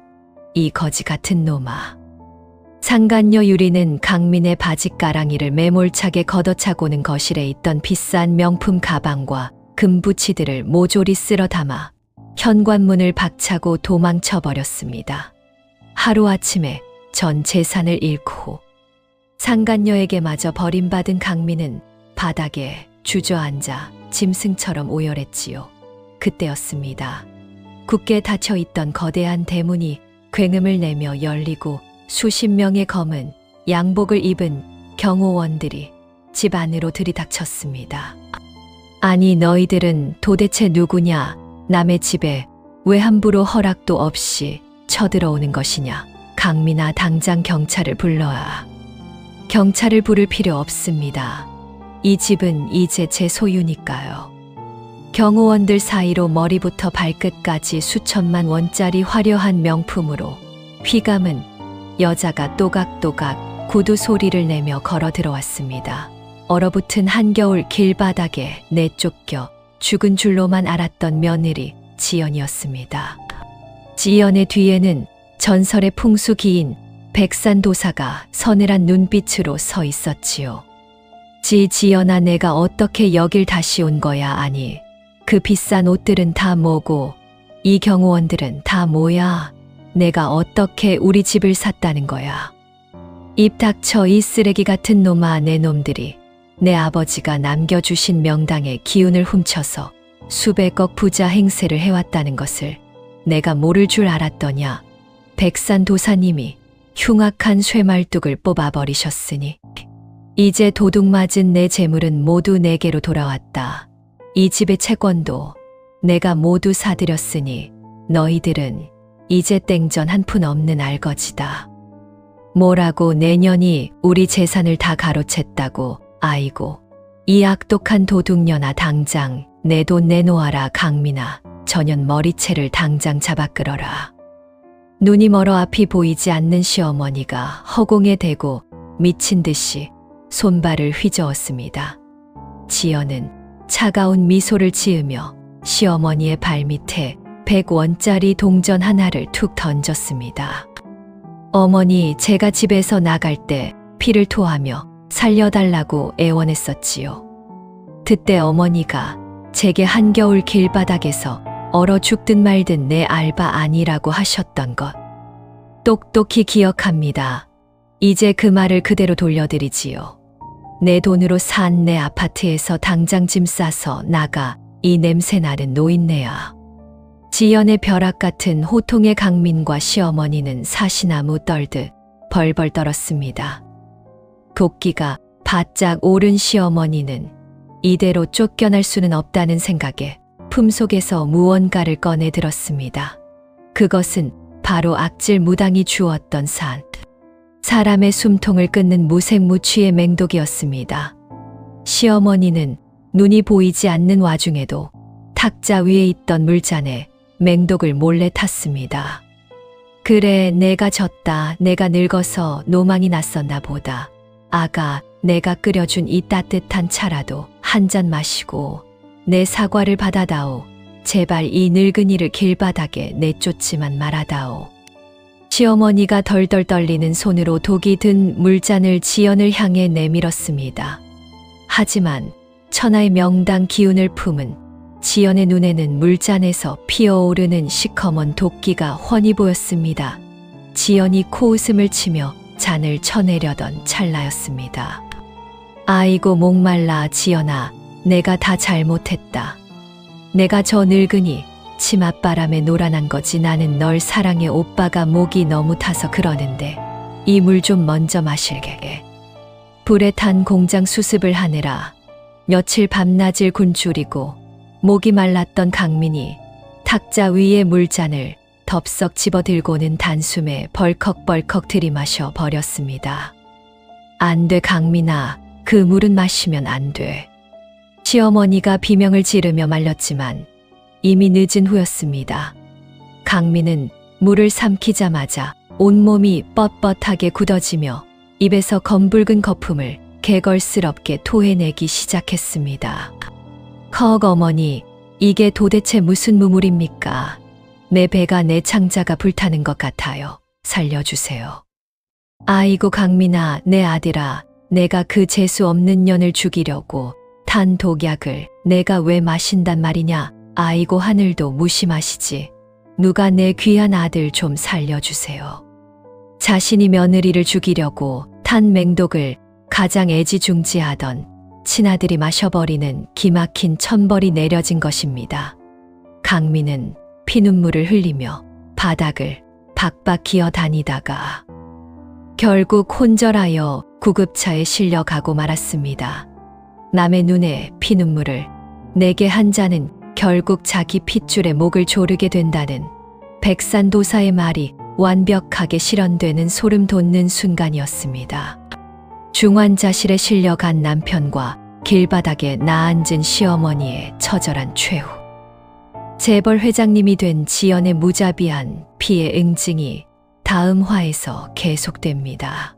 이 거지 같은 놈아. 상간녀 유리는 강민의 바지가랑이를 매몰차게 걷어차고는 거실에 있던 비싼 명품 가방과 금부치들을 모조리 쓸어 담아 현관문을 박차고 도망쳐버렸습니다. 하루아침에 전 재산을 잃고 상간녀에게마저 버림받은 강민은 바닥에 주저앉아 짐승처럼 오열했지요. 그때였습니다. 굳게 닫혀있던 거대한 대문이 굉음을 내며 열리고 수십 명의 검은 양복을 입은 경호원들이 집 안으로 들이닥쳤습니다. 아니, 너희들은 도대체 누구냐? 남의 집에 왜 함부로 허락도 없이 쳐들어오는 것이냐? 강민아, 당장 경찰을 불러와. 경찰을 부를 필요 없습니다. 이 집은 이제 제 소유니까요. 경호원들 사이로 머리부터 발끝까지 수천만 원짜리 화려한 명품으로 휘감은 여자가 또각또각 구두 소리를 내며 걸어 들어왔습니다. 얼어붙은 한겨울 길바닥에 내쫓겨 죽은 줄로만 알았던 며느리 지연이었습니다. 지연의 뒤에는 전설의 풍수기인 백산도사가 서늘한 눈빛으로 서 있었지요. 지연아, 내가 어떻게 여길 다시 온 거야? 아니, 그 비싼 옷들은 다 뭐고 이 경호원들은 다 뭐야? 내가 어떻게 우리 집을 샀다는 거야? 입 닥쳐 이 쓰레기 같은 놈아. 내 놈들이 내 아버지가 남겨주신 명당의 기운을 훔쳐서 수백억 부자 행세를 해왔다는 것을 내가 모를 줄 알았더냐. 백산 도사님이 흉악한 쇠말뚝을 뽑아버리셨으니 이제 도둑 맞은 내 재물은 모두 내게로 돌아왔다. 이 집의 채권도 내가 모두 사들였으니 너희들은 이제 땡전 한 푼 없는 알거지다. 뭐라고 내년이 우리 재산을 다 가로챘다고. 아이고, 이 악독한 도둑년아, 당장 내 돈 내놓아라. 강민아, 저년 머리채를 당장 잡아 끌어라. 눈이 멀어 앞이 보이지 않는 시어머니가 허공에 대고 미친 듯이 손발을 휘저었습니다. 지연은 차가운 미소를 지으며 시어머니의 발밑에 100원짜리 동전 하나를 툭 던졌습니다. 어머니, 제가 집에서 나갈 때 피를 토하며 살려달라고 애원했었지요. 그때 어머니가 제게 한겨울 길바닥에서 얼어 죽든 말든 내 알바 아니라고 하셨던 것 똑똑히 기억합니다. 이제 그 말을 그대로 돌려드리지요. 내 돈으로 산 내 아파트에서 당장 짐 싸서 나가. 이 냄새나는 노인네야. 지연의 벼락 같은 호통의 강민과 시어머니는 사시나무 떨듯 벌벌 떨었습니다. 곡기가 바짝 오른 시어머니는 이대로 쫓겨날 수는 없다는 생각에 품속에서 무언가를 꺼내 들었습니다. 그것은 바로 악질 무당이 주었던 사람의 숨통을 끊는 무색무취의 맹독이었습니다. 시어머니는 눈이 보이지 않는 와중에도 탁자 위에 있던 물잔에 맹독을 몰래 탔습니다. 그래, 내가 졌다. 내가 늙어서 노망이 났었나 보다. 아가, 내가 끓여준 이 따뜻한 차라도 한 잔 마시고 내 사과를 받아다오. 제발 이 늙은이를 길바닥에 내쫓지만 말아다오. 시어머니가 덜덜 떨리는 손으로 독이 든 물잔을 지연을 향해 내밀었습니다. 하지만 천하의 명당 기운을 품은 지연의 눈에는 물잔에서 피어오르는 시커먼 도끼가 훤히 보였습니다. 지연이 코웃음을 치며 잔을 쳐내려던 찰나였습니다. 아이고, 목말라. 지연아, 내가 다 잘못했다. 내가 저 늙은이 치맛바람에 놀아난 거지. 나는 널 사랑해. 오빠가 목이 너무 타서 그러는데 이 물 좀 먼저 마실게. 불에 탄 공장 수습을 하느라 며칠 밤낮을 굶주리고 목이 말랐던 강민이 탁자 위에 물잔을 덥석 집어들고는 단숨에 벌컥벌컥 들이마셔 버렸습니다. 안 돼, 강민아. 그 물은 마시면 안 돼. 시어머니가 비명을 지르며 말렸지만 이미 늦은 후였습니다. 강민은 물을 삼키자마자 온몸이 뻣뻣하게 굳어지며 입에서 검붉은 거품을 개걸스럽게 토해내기 시작했습니다. 헉, 어머니, 이게 도대체 무슨 무물입니까? 내 배가 내 창자가 불타는 것 같아요. 살려주세요. 아이고, 강민아, 내 아들아. 내가 그 재수 없는 년을 죽이려고 탄 독약을 내가 왜 마신단 말이냐. 아이고, 하늘도 무심하시지. 누가 내 귀한 아들 좀 살려주세요. 자신이 며느리를 죽이려고 탄 맹독을 가장 애지중지하던 친아들이 마셔버리는 기막힌 천벌이 내려진 것입니다. 강민은 피눈물을 흘리며 바닥을 박박 기어다니다가 결국 혼절하여 구급차에 실려가고 말았습니다. 남의 눈에 피눈물을 내게 한 자는 결국 자기 핏줄에 목을 조르게 된다는 백산도사의 말이 완벽하게 실현되는 소름 돋는 순간이었습니다. 중환자실에 실려간 남편과 길바닥에 나앉은 시어머니의 처절한 최후. 재벌 회장님이 된 지연의 무자비한 피해 응징이 다음 화에서 계속됩니다.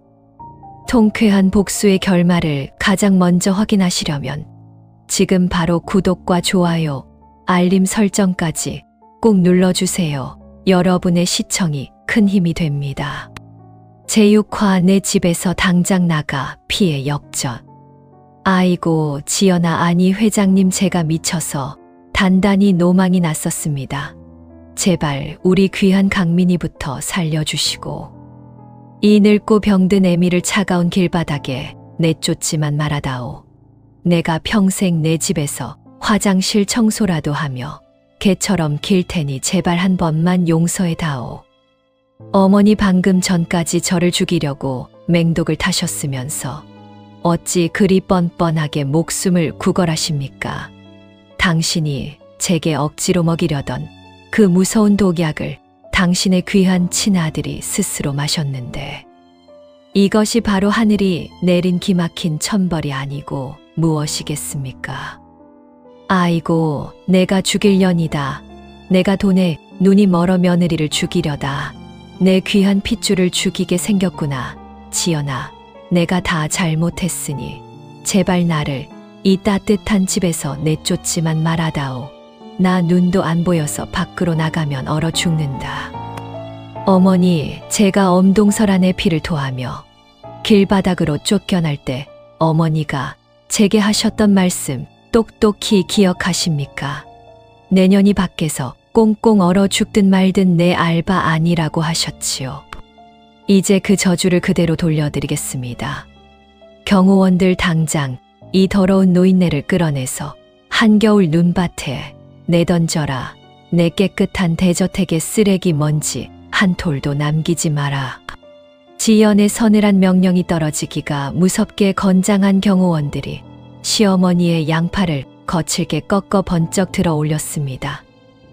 통쾌한 복수의 결말을 가장 먼저 확인하시려면 지금 바로 구독과 좋아요, 알림 설정까지 꼭 눌러주세요. 여러분의 시청이 큰 힘이 됩니다. 제6화 내 집에서 당장 나가 피해 역전. 아이고, 지연아, 아니 회장님, 제가 미쳐서 단단히 노망이 났었습니다. 제발 우리 귀한 강민이부터 살려주시고 이 늙고 병든 애미를 차가운 길바닥에 내쫓지만 말아다오. 내가 평생 내 집에서 화장실 청소라도 하며 개처럼 길 테니 제발 한 번만 용서해다오. 어머니 방금 전까지 저를 죽이려고 맹독을 타셨으면서 어찌 그리 뻔뻔하게 목숨을 구걸하십니까? 당신이 제게 억지로 먹이려던 그 무서운 독약을 당신의 귀한 친아들이 스스로 마셨는데 이것이 바로 하늘이 내린 기막힌 천벌이 아니고 무엇이겠습니까? 아이고, 내가 죽일년이다. 내가 돈에 눈이 멀어 며느리를 죽이려다. 내 귀한 핏줄을 죽이게 생겼구나. 지연아, 내가 다 잘못했으니 제발 나를 이 따뜻한 집에서 내쫓지만 말아다오. 나 눈도 안 보여서 밖으로 나가면 얼어 죽는다. 어머니, 제가 엄동설안의 피를 토하며 길바닥으로 쫓겨날 때 어머니가 제게 하셨던 말씀 똑똑히 기억하십니까? 내년이 밖에서 꽁꽁 얼어 죽든 말든 내 알바 아니라고 하셨지요. 이제 그 저주를 그대로 돌려드리겠습니다. 경호원들 당장 이 더러운 노인네를 끌어내서 한겨울 눈밭에 내던져라. 내 깨끗한 대저택의 쓰레기 먼지 한 톨도 남기지 마라. 지연의 서늘한 명령이 떨어지기가 무섭게 건장한 경호원들이 시어머니의 양팔을 거칠게 꺾어 번쩍 들어 올렸습니다.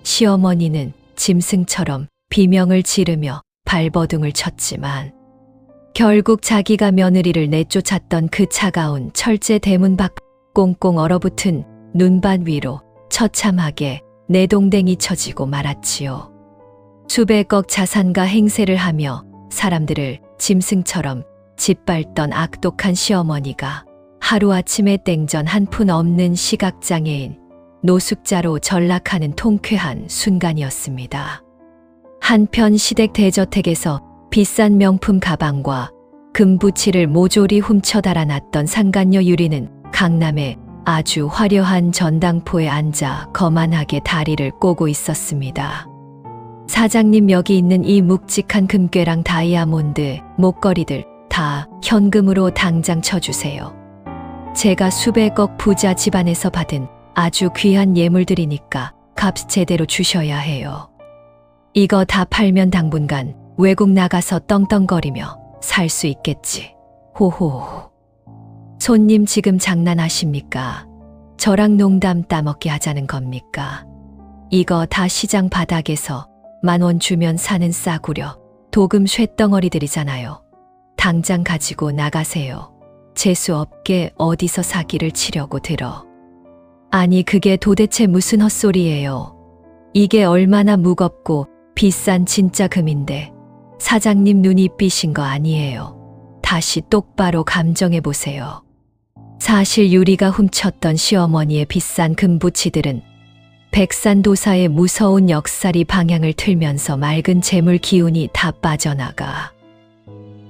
시어머니는 짐승처럼 비명을 지르며 발버둥을 쳤지만 결국 자기가 며느리를 내쫓았던 그 차가운 철제 대문 밖 꽁꽁 얼어붙은 눈밭 위로 처참하게 내동댕이 쳐지고 말았지요. 수백억 자산가 행세를 하며 사람들을 짐승처럼 짓밟던 악독한 시어머니가 하루아침에 땡전 한 푼 없는 시각장애인 노숙자로 전락하는 통쾌한 순간이었습니다. 한편 시댁 대저택에서 비싼 명품 가방과 금부치를 모조리 훔쳐 달아났던 상간녀 유리는 강남의 아주 화려한 전당포에 앉아 거만하게 다리를 꼬고 있었습니다. 사장님, 여기 있는 이 묵직한 금괴랑 다이아몬드, 목걸이들 다 현금으로 당장 쳐주세요. 제가 수백억 부자 집안에서 받은 아주 귀한 예물들이니까 값 제대로 주셔야 해요. 이거 다 팔면 당분간 외국 나가서 떵떵거리며 살 수 있겠지. 호호. 손님, 지금 장난하십니까? 저랑 농담 따먹게 하자는 겁니까? 이거 다 시장 바닥에서 10,000원 주면 사는 싸구려 도금 쇳덩어리들이잖아요. 당장 가지고 나가세요. 재수 없게 어디서 사기를 치려고 들어. 아니, 그게 도대체 무슨 헛소리예요. 이게 얼마나 무겁고 비싼 진짜 금인데 사장님 눈이 삐신 거 아니에요. 다시 똑바로 감정해 보세요. 사실 유리가 훔쳤던 시어머니의 비싼 금부치들은 백산도사의 무서운 역살이 방향을 틀면서 맑은 재물 기운이 다 빠져나가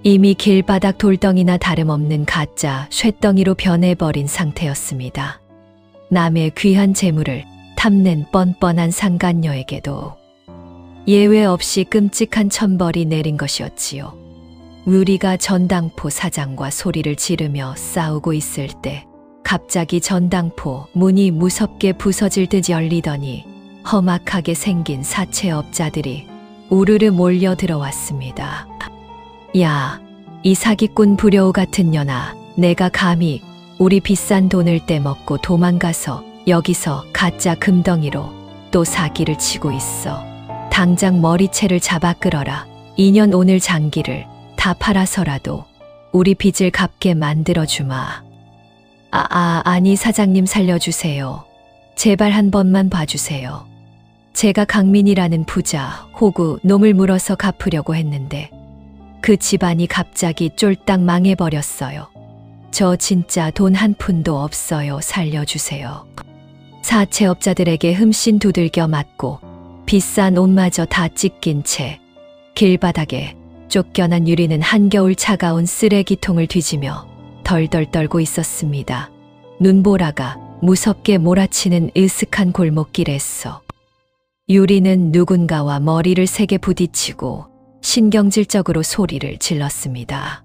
이미 길바닥 돌덩이나 다름없는 가짜 쇳덩이로 변해버린 상태였습니다. 남의 귀한 재물을 탐낸 뻔뻔한 상간녀에게도 예외 없이 끔찍한 천벌이 내린 것이었지요. 유리가 전당포 사장과 소리를 지르며 싸우고 있을 때 갑자기 전당포 문이 무섭게 부서질 듯 열리더니 험악하게 생긴 사채업자들이 우르르 몰려 들어왔습니다. 야, 이 사기꾼 불효우 같은 년아, 내가 감히 우리 비싼 돈을 떼먹고 도망가서 여기서 가짜 금덩이로 또 사기를 치고 있어. 당장 머리채를 잡아 끌어라. 2년 오늘 장기를 다 팔아서라도 우리 빚을 갚게 만들어주마. 아니, 사장님 살려주세요. 제발 한 번만 봐주세요. 제가 강민이라는 부자 호구 놈을 물어서 갚으려고 했는데 그 집안이 갑자기 쫄딱 망해버렸어요. 저 진짜 돈 한 푼도 없어요. 살려주세요. 사채업자들에게 흠씬 두들겨 맞고 비싼 옷마저 다 찢긴 채 길바닥에 쫓겨난 유리는 한겨울 차가운 쓰레기통을 뒤지며 덜덜 떨고 있었습니다. 눈보라가 무섭게 몰아치는 으슥한 골목길에서 유리는 누군가와 머리를 세게 부딪히고 신경질적으로 소리를 질렀습니다.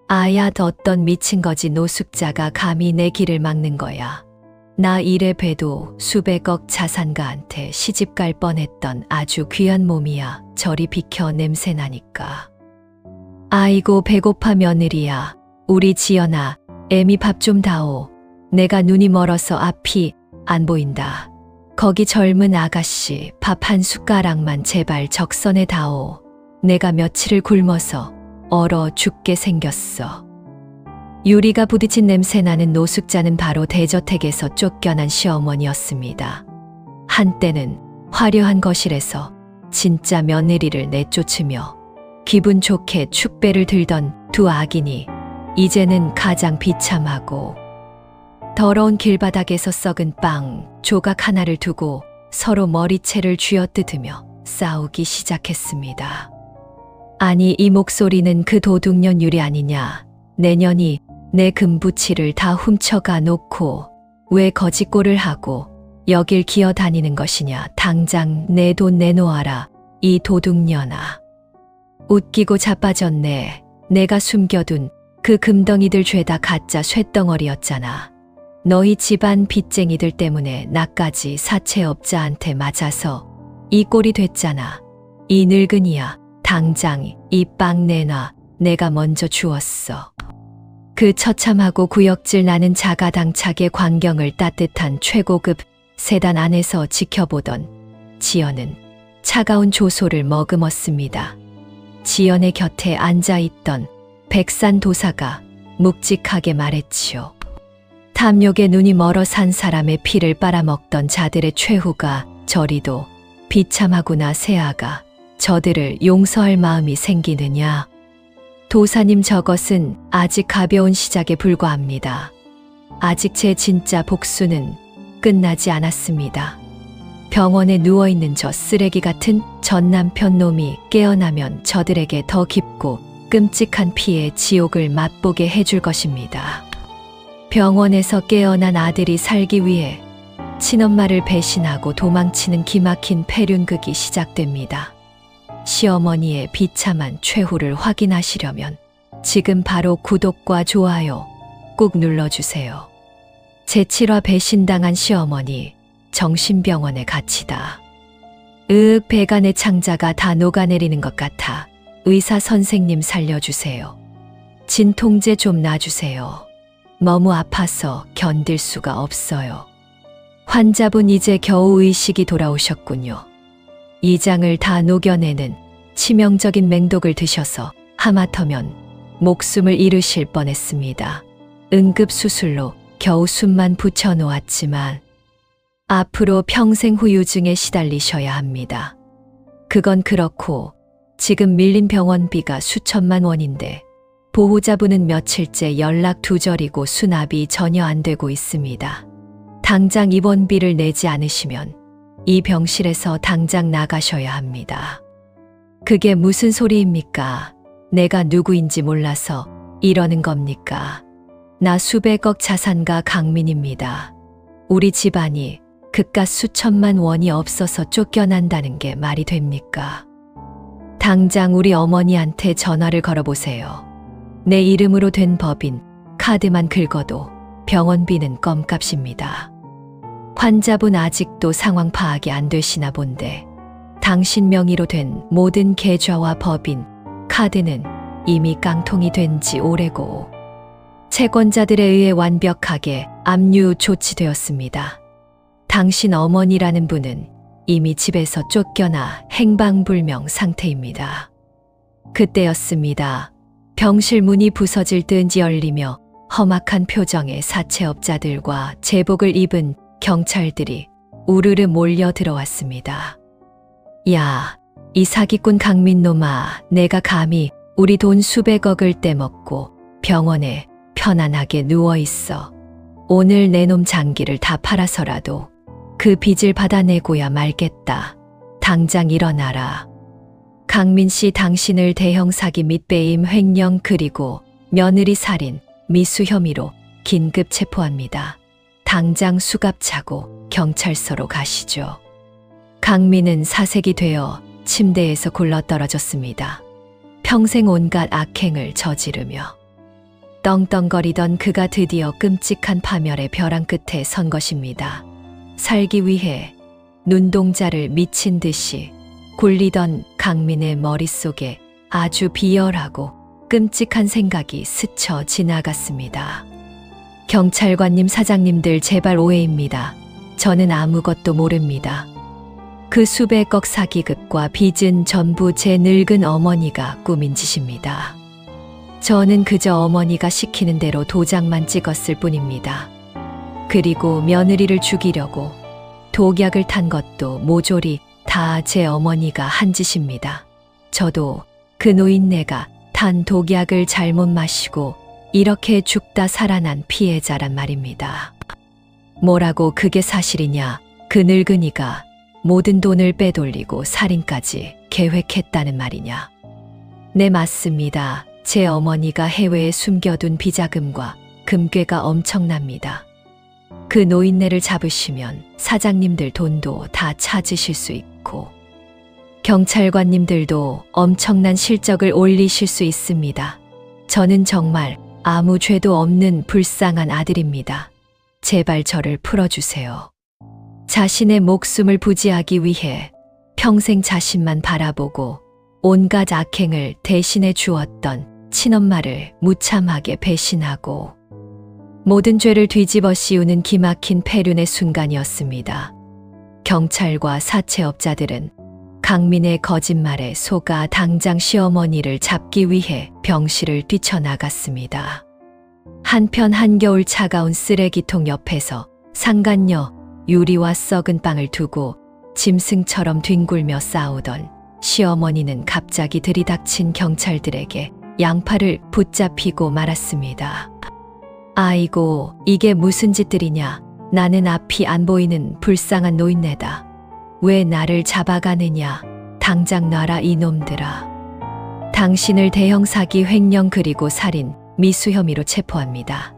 아야, 어떤 미친 거지. 노숙자가 감히 내 길을 막는 거야. 나 이래 봬도 수백억 자산가한테 시집갈 뻔했던 아주 귀한 몸이야. 저리 비켜, 냄새 나니까. 아이고, 배고파 며느리야. 우리 지연아, 애미 밥 좀 다오. 내가 눈이 멀어서 앞이 안 보인다. 거기 젊은 아가씨, 밥 한 숟가락만 제발 적선에 다오. 내가 며칠을 굶어서 얼어 죽게 생겼어. 유리가 부딪힌 냄새 나는 노숙자는 바로 대저택에서 쫓겨난 시어머니였습니다. 한때는 화려한 거실에서 진짜 며느리를 내쫓으며 기분 좋게 축배를 들던 두 악인이 이제는 가장 비참하고 더러운 길바닥에서 썩은 빵 조각 하나를 두고 서로 머리채를 쥐어뜯으며 싸우기 시작했습니다. 아니, 이 목소리는 그 도둑년 유리 아니냐. 내년이 내 금부치를 다 훔쳐가 놓고 왜 거짓골을 하고 여길 기어다니는 것이냐. 당장 내 돈 내놓아라, 이 도둑년아. 웃기고 자빠졌네. 내가 숨겨둔 그 금덩이들 죄다 가짜 쇳덩어리였잖아. 너희 집안 빚쟁이들 때문에 나까지 사채업자한테 맞아서 이 꼴이 됐잖아. 이 늙은이야, 당장 이 빵 내놔. 내가 먼저 주었어. 그 처참하고 구역질 나는 자가당착의 광경을 따뜻한 최고급 세단 안에서 지켜보던 지연은 차가운 조소를 머금었습니다. 지연의 곁에 앉아있던 백산 도사가 묵직하게 말했지요. 탐욕에 눈이 멀어 산 사람의 피를 빨아먹던 자들의 최후가 저리도 비참하구나. 새아가 저들을 용서할 마음이 생기느냐. 도사님, 저것은 아직 가벼운 시작에 불과합니다. 아직 제 진짜 복수는 끝나지 않았습니다. 병원에 누워있는 저 쓰레기 같은 전 남편 놈이 깨어나면 저들에게 더 깊고 끔찍한 피의 지옥을 맛보게 해줄 것입니다. 병원에서 깨어난 아들이 살기 위해 친엄마를 배신하고 도망치는 기막힌 폐륜극이 시작됩니다. 시어머니의 비참한 최후를 확인하시려면 지금 바로 구독과 좋아요 꾹 눌러주세요. 제7화 배신당한 시어머니, 정신병원에 갇히다. 배간의 창자가 다 녹아내리는 것 같아. 의사 선생님 살려주세요. 진통제 좀 놔주세요. 너무 아파서 견딜 수가 없어요. 환자분 이제 겨우 의식이 돌아오셨군요. 이장을 다 녹여내는 치명적인 맹독을 드셔서 하마터면 목숨을 잃으실 뻔했습니다. 응급수술로 겨우 숨만 붙여놓았지만 앞으로 평생 후유증에 시달리셔야 합니다. 그건 그렇고 지금 밀린 병원비가 수천만 원인데 보호자분은 며칠째 연락 두절이고 수납이 전혀 안 되고 있습니다. 당장 입원비를 내지 않으시면 이 병실에서 당장 나가셔야 합니다. 그게 무슨 소리입니까? 내가 누구인지 몰라서 이러는 겁니까? 나 수백억 자산가 강민입니다. 우리 집안이 그깟 수천만 원이 없어서 쫓겨난다는 게 말이 됩니까? 당장 우리 어머니한테 전화를 걸어보세요. 내 이름으로 된 법인 카드만 긁어도 병원비는 껌값입니다. 환자분 아직도 상황 파악이 안 되시나 본데 당신 명의로 된 모든 계좌와 법인 카드는 이미 깡통이 된 지 오래고 채권자들에 의해 완벽하게 압류 조치되었습니다. 당신 어머니라는 분은 이미 집에서 쫓겨나 행방불명 상태입니다. 그때였습니다. 병실 문이 부서질 듯이 열리며 험악한 표정의 사채업자들과 제복을 입은 경찰들이 우르르 몰려 들어왔습니다. 야, 이 사기꾼 강민놈아, 내가 감히 우리 돈 수백억을 떼먹고 병원에 편안하게 누워있어. 오늘 내 놈 장기를 다 팔아서라도 그 빚을 받아내고야 말겠다. 당장 일어나라. 강민 씨, 당신을 대형 사기 및 배임 횡령 그리고 며느리 살인, 미수 혐의로 긴급 체포합니다. 당장 수갑 차고 경찰서로 가시죠. 강민은 사색이 되어 침대에서 굴러떨어졌습니다. 평생 온갖 악행을 저지르며 떵떵거리던 그가 드디어 끔찍한 파멸의 벼랑 끝에 선 것입니다. 살기 위해 눈동자를 미친 듯이 굴리던 강민의 머릿속에 아주 비열하고 끔찍한 생각이 스쳐 지나갔습니다. 경찰관님, 사장님들, 제발 오해입니다. 저는 아무것도 모릅니다. 그 수백억 사기극과 빚은 전부 제 늙은 어머니가 꾸민 짓입니다. 저는 그저 어머니가 시키는 대로 도장만 찍었을 뿐입니다. 그리고 며느리를 죽이려고 독약을 탄 것도 모조리 다 제 어머니가 한 짓입니다. 저도 그 노인네가 탄 독약을 잘못 마시고 이렇게 죽다 살아난 피해자란 말입니다. 뭐라고 그게 사실이냐? 그 늙은이가 모든 돈을 빼돌리고 살인까지 계획했다는 말이냐? 네, 맞습니다. 제 어머니가 해외에 숨겨둔 비자금과 금괴가 엄청납니다. 그 노인네를 잡으시면 사장님들 돈도 다 찾으실 수 있고 경찰관님들도 엄청난 실적을 올리실 수 있습니다. 저는 정말 아무 죄도 없는 불쌍한 아들입니다. 제발 저를 풀어주세요. 자신의 목숨을 부지하기 위해 평생 자신만 바라보고 온갖 악행을 대신해 주었던 친엄마를 무참하게 배신하고 모든 죄를 뒤집어 씌우는 기막힌 폐륜의 순간이었습니다. 경찰과 사채업자들은 강민의 거짓말에 속아 당장 시어머니를 잡기 위해 병실을 뛰쳐나갔습니다. 한편 한겨울 차가운 쓰레기통 옆에서 상간녀 유리와 썩은 빵을 두고 짐승처럼 뒹굴며 싸우던 시어머니는 갑자기 들이닥친 경찰들에게 양팔을 붙잡히고 말았습니다. 아이고, 이게 무슨 짓들이냐? 나는 앞이 안 보이는 불쌍한 노인네다. 왜 나를 잡아가느냐? 당장 놔라 이놈들아. 당신을 대형 사기, 횡령 그리고 살인, 미수 혐의로 체포합니다.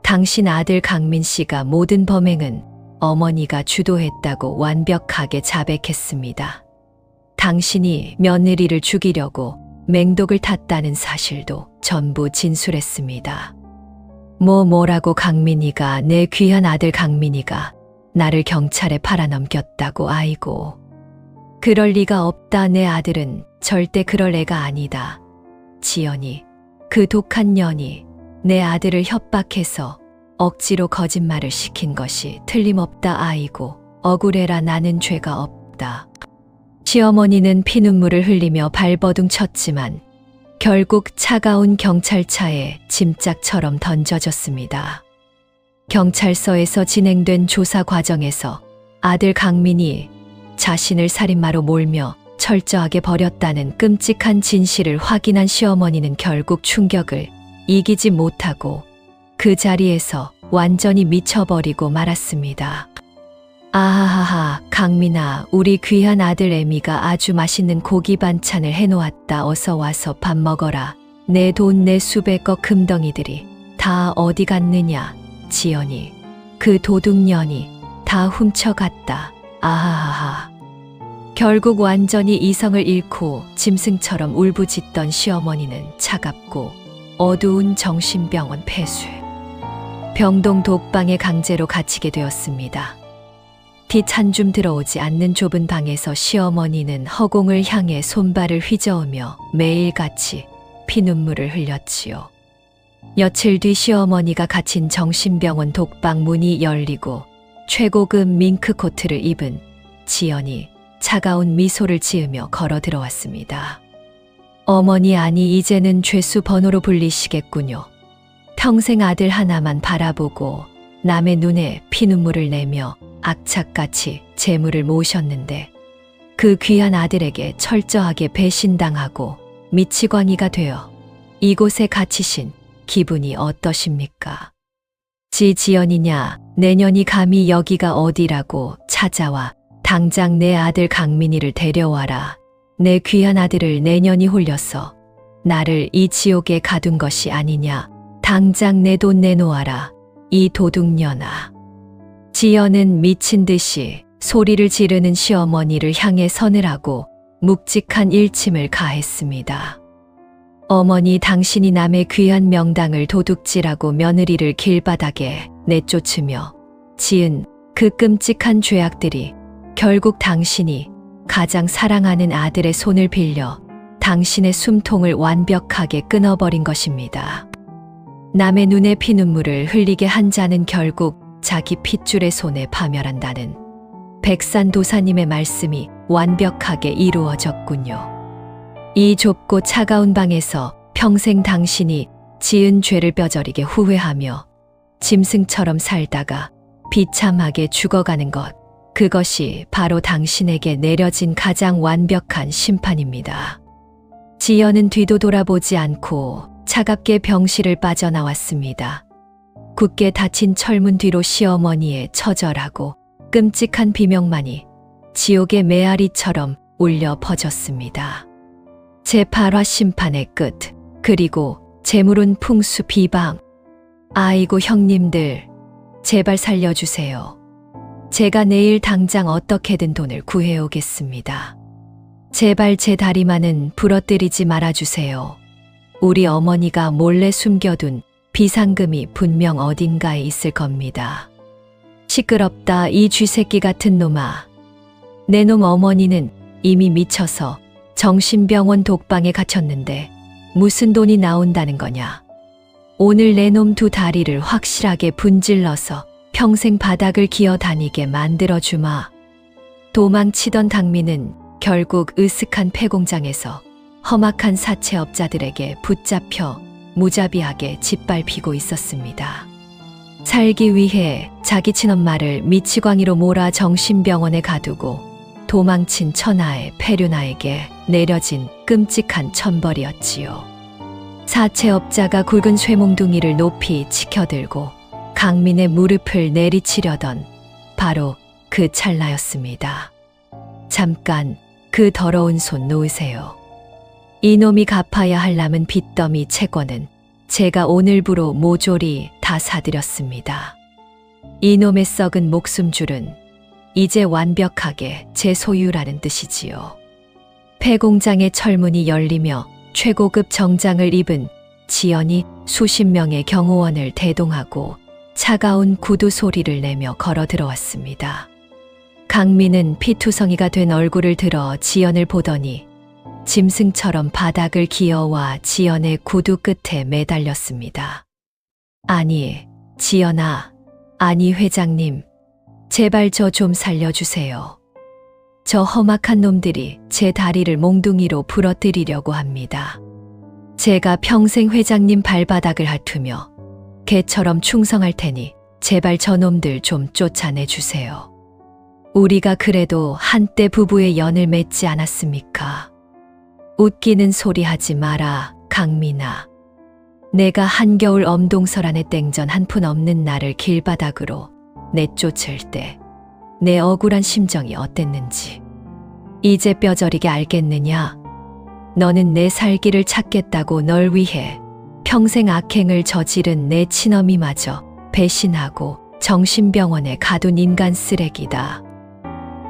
당신 아들 강민 씨가 모든 범행은 어머니가 주도했다고 완벽하게 자백했습니다. 당신이 며느리를 죽이려고 맹독을 탔다는 사실도 전부 진술했습니다. 뭐라고 강민이가, 내 귀한 아들 강민이가 나를 경찰에 팔아넘겼다고. 아이고, 그럴 리가 없다. 내 아들은 절대 그럴 애가 아니다. 지연이, 그 독한 년이 내 아들을 협박해서 억지로 거짓말을 시킨 것이 틀림없다. 아이고, 억울해라. 나는 죄가 없다. 시어머니는 피눈물을 흘리며 발버둥 쳤지만 결국 차가운 경찰차에 짐짝처럼 던져졌습니다. 경찰서에서 진행된 조사 과정에서 아들 강민이 자신을 살인마로 몰며 철저하게 버렸다는 끔찍한 진실을 확인한 시어머니는 결국 충격을 이기지 못하고 그 자리에서 완전히 미쳐버리고 말았습니다. 아하하하, 강민아, 우리 귀한 아들 애미가 아주 맛있는 고기 반찬을 해놓았다. 어서 와서 밥 먹어라. 내 돈, 내 수백억 금덩이들이 다 어디 갔느냐? 지연이, 그 도둑년이 다 훔쳐갔다. 아하하하. 결국 완전히 이성을 잃고 짐승처럼 울부짖던 시어머니는 차갑고 어두운 정신병원 폐쇄, 병동 독방에 강제로 갇히게 되었습니다. 빛 한 줌 들어오지 않는 좁은 방에서 시어머니는 허공을 향해 손발을 휘저으며 매일같이 피눈물을 흘렸지요. 며칠 뒤 시어머니가 갇힌 정신병원 독방 문이 열리고 최고급 밍크코트를 입은 지연이 차가운 미소를 지으며 걸어 들어왔습니다. 어머니, 아니 이제는 죄수 번호로 불리시겠군요. 평생 아들 하나만 바라보고 남의 눈에 피눈물을 내며 악착같이 재물을 모으셨는데 그 귀한 아들에게 철저하게 배신당하고 미치광이가 되어 이곳에 갇히신 기분이 어떠십니까? 지연이냐, 내년이 감히 여기가 어디라고 찾아와 당장 내 아들 강민이를 데려와라. 내 귀한 아들을 내년이 홀려서 나를 이 지옥에 가둔 것이 아니냐. 당장 내 돈 내놓아라. 이 도둑년아. 지연은 미친 듯이 소리를 지르는 시어머니를 향해 서늘하고 묵직한 일침을 가했습니다. 어머니, 당신이 남의 귀한 명당을 도둑질하고 며느리를 길바닥에 내쫓으며 지은 그 끔찍한 죄악들이 결국 당신이 가장 사랑하는 아들의 손을 빌려 당신의 숨통을 완벽하게 끊어버린 것입니다. 남의 눈에 피눈물을 흘리게 한 자는 결국 자기 핏줄의 손에 파멸한다는 백산도사님의 말씀이 완벽하게 이루어졌군요. 이 좁고 차가운 방에서 평생 당신이 지은 죄를 뼈저리게 후회하며 짐승처럼 살다가 비참하게 죽어가는 것, 그것이 바로 당신에게 내려진 가장 완벽한 심판입니다. 지연은 뒤도 돌아보지 않고 차갑게 병실을 빠져나왔습니다. 굳게 닫힌 철문 뒤로 시어머니의 처절하고 끔찍한 비명만이 지옥의 메아리처럼 울려 퍼졌습니다. 제8화 심판의 끝, 그리고 재물운 풍수 비방. 아이고 형님들, 제발 살려주세요. 제가 내일 당장 어떻게든 돈을 구해오겠습니다. 제발 제 다리만은 부러뜨리지 말아주세요. 우리 어머니가 몰래 숨겨둔 비상금이 분명 어딘가에 있을 겁니다. 시끄럽다, 이 쥐새끼 같은 놈아. 내 놈 어머니는 이미 미쳐서 정신병원 독방에 갇혔는데 무슨 돈이 나온다는 거냐. 오늘 내 놈 두 다리를 확실하게 분질러서 평생 바닥을 기어다니게 만들어주마. 도망치던 당민은 결국 으슥한 폐공장에서 험악한 사채업자들에게 붙잡혀 무자비하게 짓밟히고 있었습니다. 살기 위해 자기 친엄마를 미치광이로 몰아 정신병원에 가두고 도망친 천하의 페류나에게 내려진 끔찍한 천벌이었지요. 사채업자가 굵은 쇠몽둥이를 높이 치켜들고 강민의 무릎을 내리치려던 바로 그 찰나였습니다. 잠깐 그 더러운 손 놓으세요. 이놈이 갚아야 할 남은 빚더미 채권은 제가 오늘부로 모조리 다 사드렸습니다. 이놈의 썩은 목숨줄은 이제 완벽하게 제 소유라는 뜻이지요. 폐공장의 철문이 열리며 최고급 정장을 입은 지연이 수십 명의 경호원을 대동하고 차가운 구두 소리를 내며 걸어 들어왔습니다. 강민은 피투성이가 된 얼굴을 들어 지연을 보더니 짐승처럼 바닥을 기어와 지연의 구두 끝에 매달렸습니다. 아니, 지연아, 아니 회장님, 제발 저 좀 살려주세요. 저 험악한 놈들이 제 다리를 몽둥이로 부러뜨리려고 합니다. 제가 평생 회장님 발바닥을 핥으며 개처럼 충성할 테니 제발 저 놈들 좀 쫓아내주세요. 우리가 그래도 한때 부부의 연을 맺지 않았습니까? 웃기는 소리 하지 마라, 강민아. 내가 한겨울 엄동설 안에 땡전 한 푼 없는 나를 길바닥으로 내쫓을 때 내 억울한 심정이 어땠는지 이제 뼈저리게 알겠느냐? 너는 내 살기를 찾겠다고 널 위해 평생 악행을 저지른 내 친어미마저 배신하고 정신병원에 가둔 인간 쓰레기다.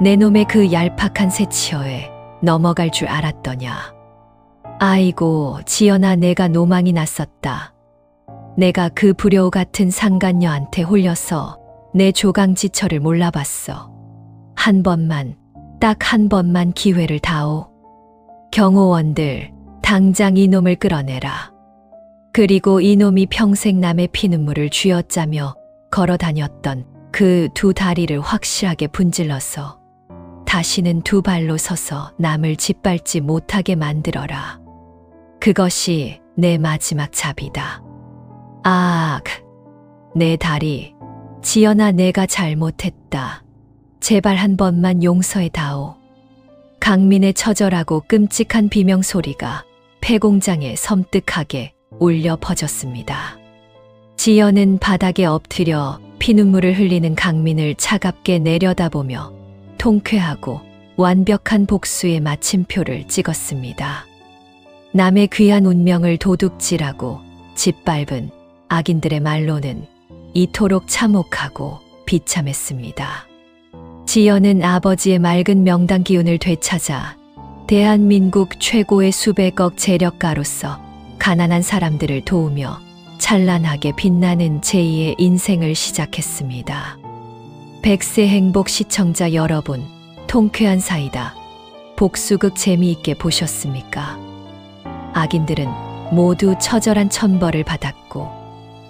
내 놈의 그 얄팍한 새치어에 넘어갈 줄 알았더냐. 아이고, 지연아, 내가 노망이 났었다. 내가 그 불효 같은 상간녀한테 홀려서 내 조강지처를 몰라봤어. 한 번만, 딱 한 번만 기회를 다오. 경호원들, 당장 이놈을 끌어내라. 그리고 이놈이 평생 남의 피눈물을 쥐어짜며 걸어다녔던 그 두 다리를 확실하게 분질러서 다시는 두 발로 서서 남을 짓밟지 못하게 만들어라. 그것이 내 마지막 잡이다. 아, 내 다리. 지연아, 내가 잘못했다. 제발 한 번만 용서해다오. 강민의 처절하고 끔찍한 비명소리가 폐공장에 섬뜩하게 울려 퍼졌습니다. 지연은 바닥에 엎드려 피눈물을 흘리는 강민을 차갑게 내려다보며 통쾌하고 완벽한 복수의 마침표를 찍었습니다. 남의 귀한 운명을 도둑질하고 짓밟은 악인들의 말로는 이토록 참혹하고 비참했습니다. 지연은 아버지의 맑은 명당 기운을 되찾아 대한민국 최고의 수백억 재력가로서 가난한 사람들을 도우며 찬란하게 빛나는 제2의 인생을 시작했습니다. 백세 행복 시청자 여러분, 통쾌한 사이다. 복수극 재미있게 보셨습니까? 악인들은 모두 처절한 천벌을 받았고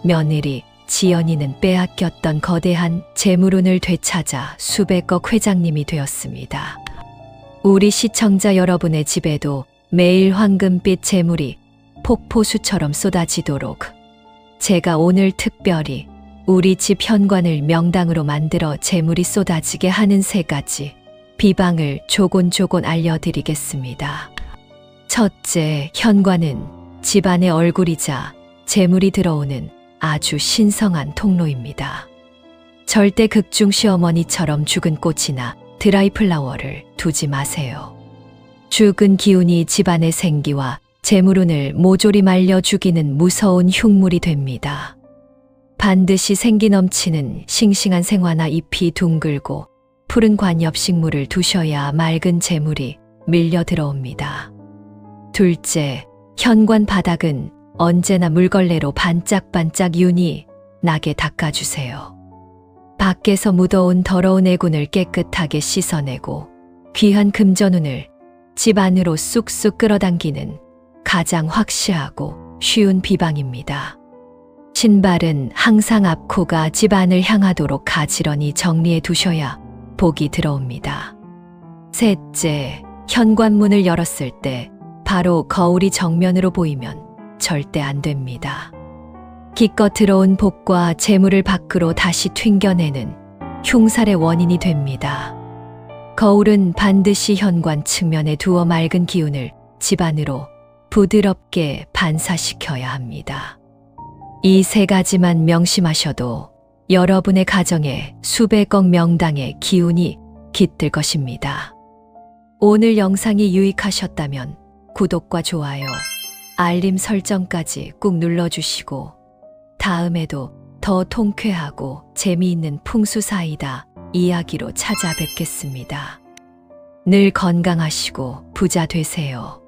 며느리 지연이는 빼앗겼던 거대한 재물운을 되찾아 수백억 회장님이 되었습니다. 우리 시청자 여러분의 집에도 매일 황금빛 재물이 폭포수처럼 쏟아지도록 제가 오늘 특별히 우리 집 현관을 명당으로 만들어 재물이 쏟아지게 하는 3가지 비방을 조곤조곤 알려드리겠습니다. 첫째, 현관은 집안의 얼굴이자 재물이 들어오는 아주 신성한 통로입니다. 절대 극중 시어머니처럼 죽은 꽃이나 드라이 플라워를 두지 마세요. 죽은 기운이 집안의 생기와 재물운을 모조리 말려 죽이는 무서운 흉물이 됩니다. 반드시 생기 넘치는 싱싱한 생화나 잎이 둥글고 푸른 관엽식물을 두셔야 맑은 재물이 밀려 들어옵니다. 둘째, 현관 바닥은 언제나 물걸레로 반짝반짝 윤이 나게 닦아주세요. 밖에서 묻어온 더러운 애군을 깨끗하게 씻어내고 귀한 금전운을 집 안으로 쑥쑥 끌어당기는 가장 확실하고 쉬운 비방입니다. 신발은 항상 앞코가 집 안을 향하도록 가지런히 정리해 두셔야 복이 들어옵니다. 셋째, 현관문을 열었을 때 바로 거울이 정면으로 보이면 절대 안 됩니다. 기껏 들어온 복과 재물을 밖으로 다시 튕겨내는 흉살의 원인이 됩니다. 거울은 반드시 현관 측면에 두어 맑은 기운을 집 안으로 부드럽게 반사시켜야 합니다. 이 3가지만 명심하셔도 여러분의 가정에 수백억 명당의 기운이 깃들 것입니다. 오늘 영상이 유익하셨다면 구독과 좋아요, 알림 설정까지 꾹 눌러주시고 다음에도 더 통쾌하고 재미있는 풍수사이다 이야기로 찾아뵙겠습니다. 늘 건강하시고 부자 되세요.